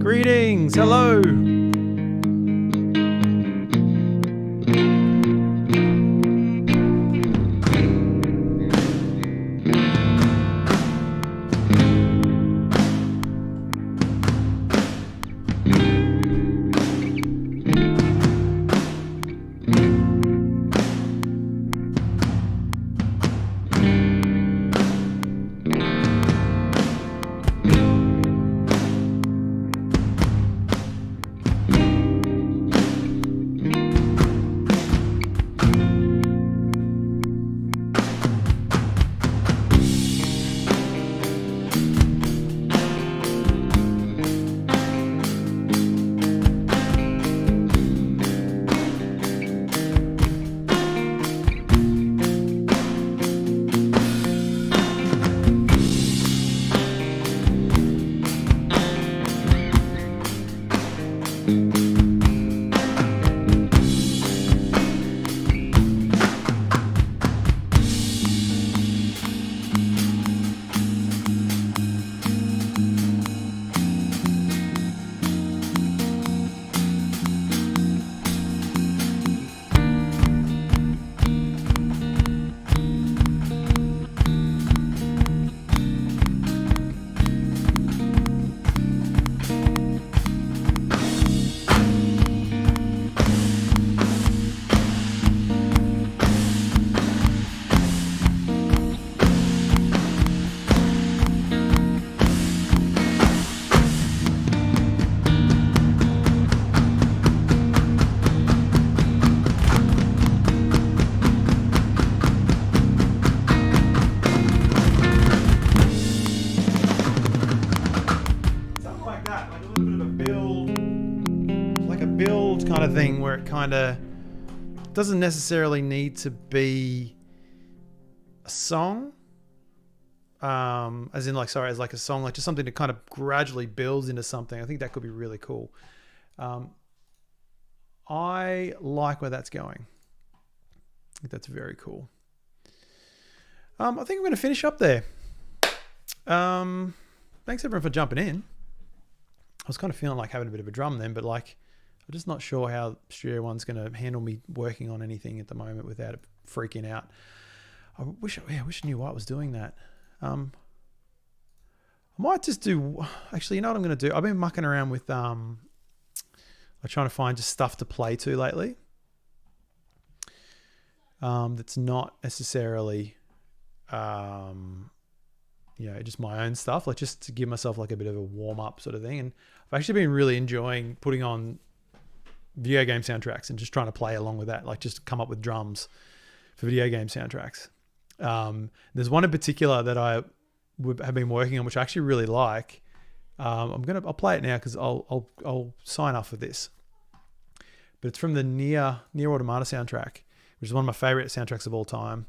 Greetings, hello. Kind of thing where it kind of doesn't necessarily need to be a song, as in like, sorry, as like a song, like just something that kind of gradually builds into something. I think that could be really cool. I like where that's going. I think that's very cool. I think I'm going to finish up there. Thanks everyone for jumping in. I was kind of feeling like having a bit of a drum then, but like, I'm just not sure how Studio One's going to handle me working on anything at the moment without it freaking out. I wish I knew why it was doing that. I might just do. Actually, you know what I'm going to do? I've been mucking around with I'm trying to find just stuff to play to lately. That's not necessarily, just my own stuff. Like just to give myself like a bit of a warm up sort of thing. And I've actually been really enjoying putting on video game soundtracks and just trying to play along with that. Like just come up with drums for video game soundtracks. There's one in particular that I have been working on, which I actually really like. I'll play it now because I'll sign off with this. But it's from the Near Automata soundtrack, which is one of my favorite soundtracks of all time.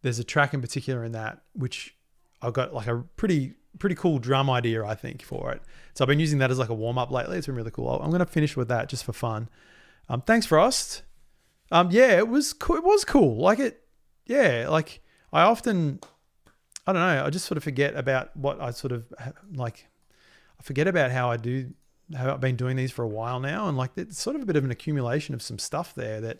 There's a track in particular in that which I've got like a pretty cool drum idea, I think, for it. So I've been using that as like a warm up lately. It's been really cool. I'm going to finish with that just for fun. Thanks, Frost. Yeah, it was cool. It was cool. Like it. Yeah, like I often. I don't know. I just sort of forget about what I sort of like. I forget about how I've been doing these for a while now. And like, it's sort of a bit of an accumulation of some stuff there that,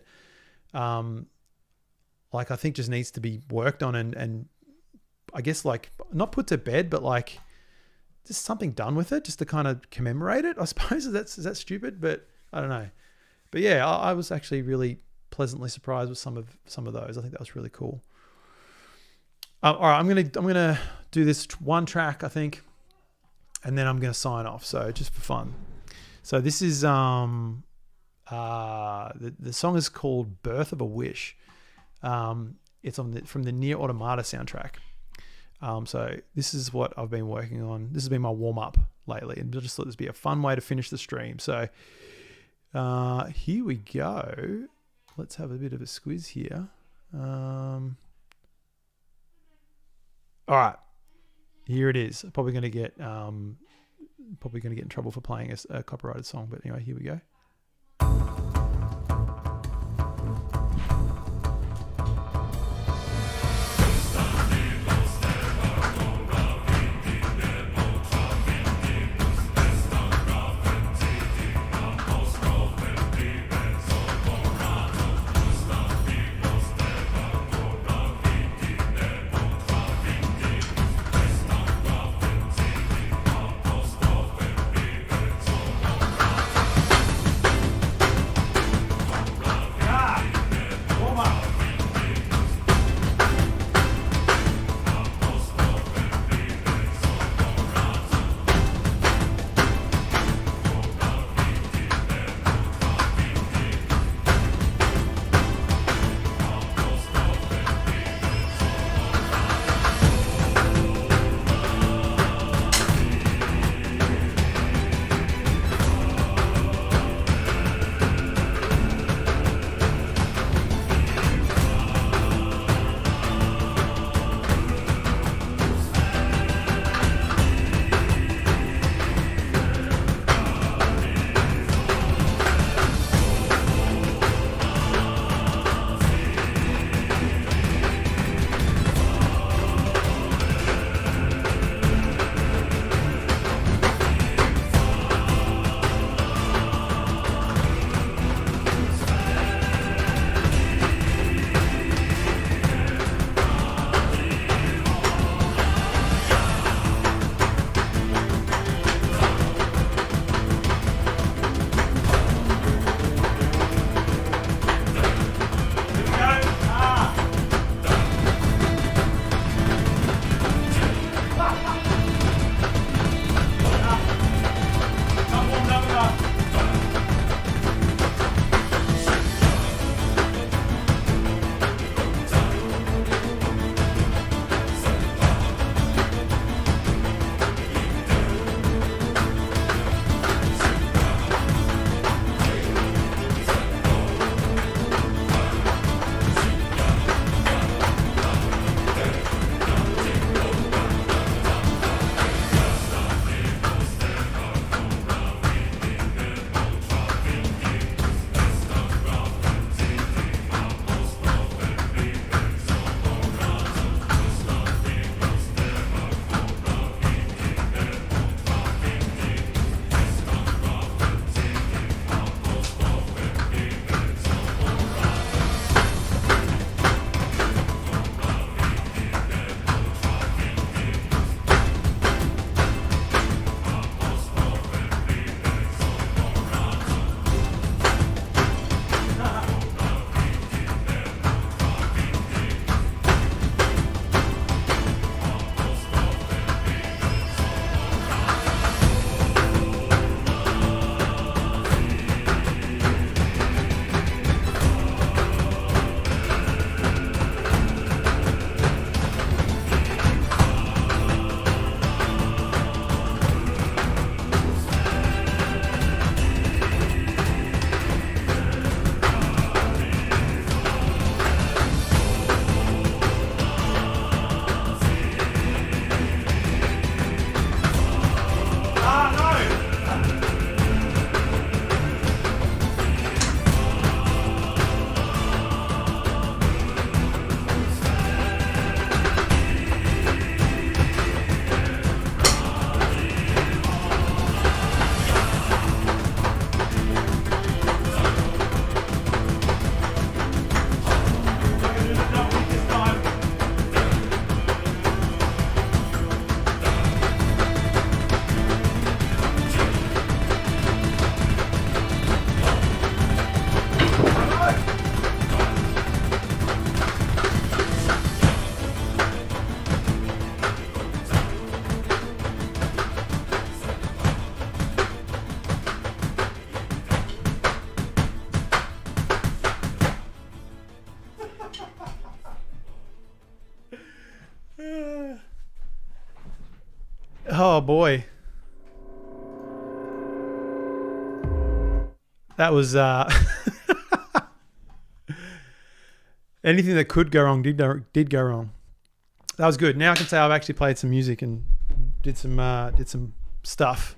like I think just needs to be worked on and I guess like not put to bed, but like just something done with it just to kind of commemorate it. I suppose is that stupid, but I don't know. But yeah, I was actually really pleasantly surprised with some of those. I think that was really cool. All right, I'm gonna do this one track, I think, and then I'm gonna sign off. So just for fun. So this is the song is called "Birth of a Wish." It's from the Near Automata soundtrack. So this is what I've been working on. This has been my warm up lately, and I just thought this would be a fun way to finish the stream. So here we go. Let's have a bit of a squiz here. All right, here it is. Probably going to get in trouble for playing a copyrighted song, but anyway, here we go. Oh boy. That was anything that could go wrong did go wrong. That was good. Now I can say I've actually played some music and did some stuff.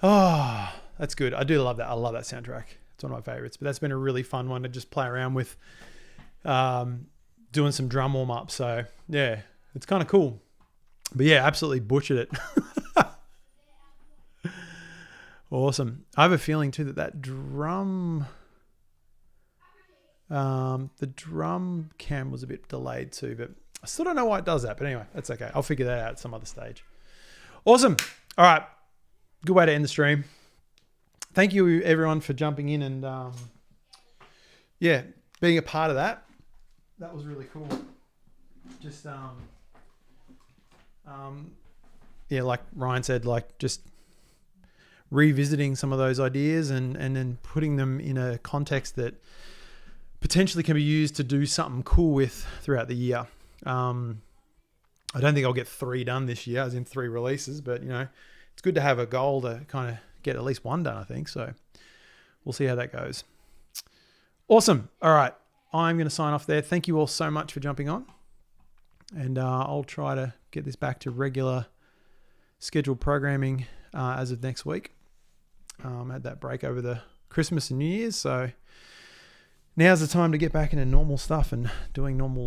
Oh, that's good. I do love that. I love that soundtrack. It's one of my favorites. But that's been a really fun one to just play around with, doing some drum warm up. So yeah, it's kind of cool. But yeah, absolutely butchered it. Awesome. I have a feeling too that drum, the drum cam was a bit delayed too, but I still don't know why it does that. But anyway, that's okay. I'll figure that out at some other stage. Awesome. All right. Good way to end the stream. Thank you everyone for jumping in and yeah, being a part of that. That was really cool. Just yeah, like Ryan said, like just revisiting some of those ideas and then putting them in a context that potentially can be used to do something cool with throughout the year. I don't think I'll get 3 done this year, as in 3 releases, but you know, it's good to have a goal to kind of get at least 1 done, I think. So we'll see how that goes. Awesome. All right. I'm going to sign off there. Thank you all so much for jumping on. And I'll try to get this back to regular scheduled programming as of next week. Had that break over the Christmas and New Year's, so now's the time to get back into normal stuff and doing normal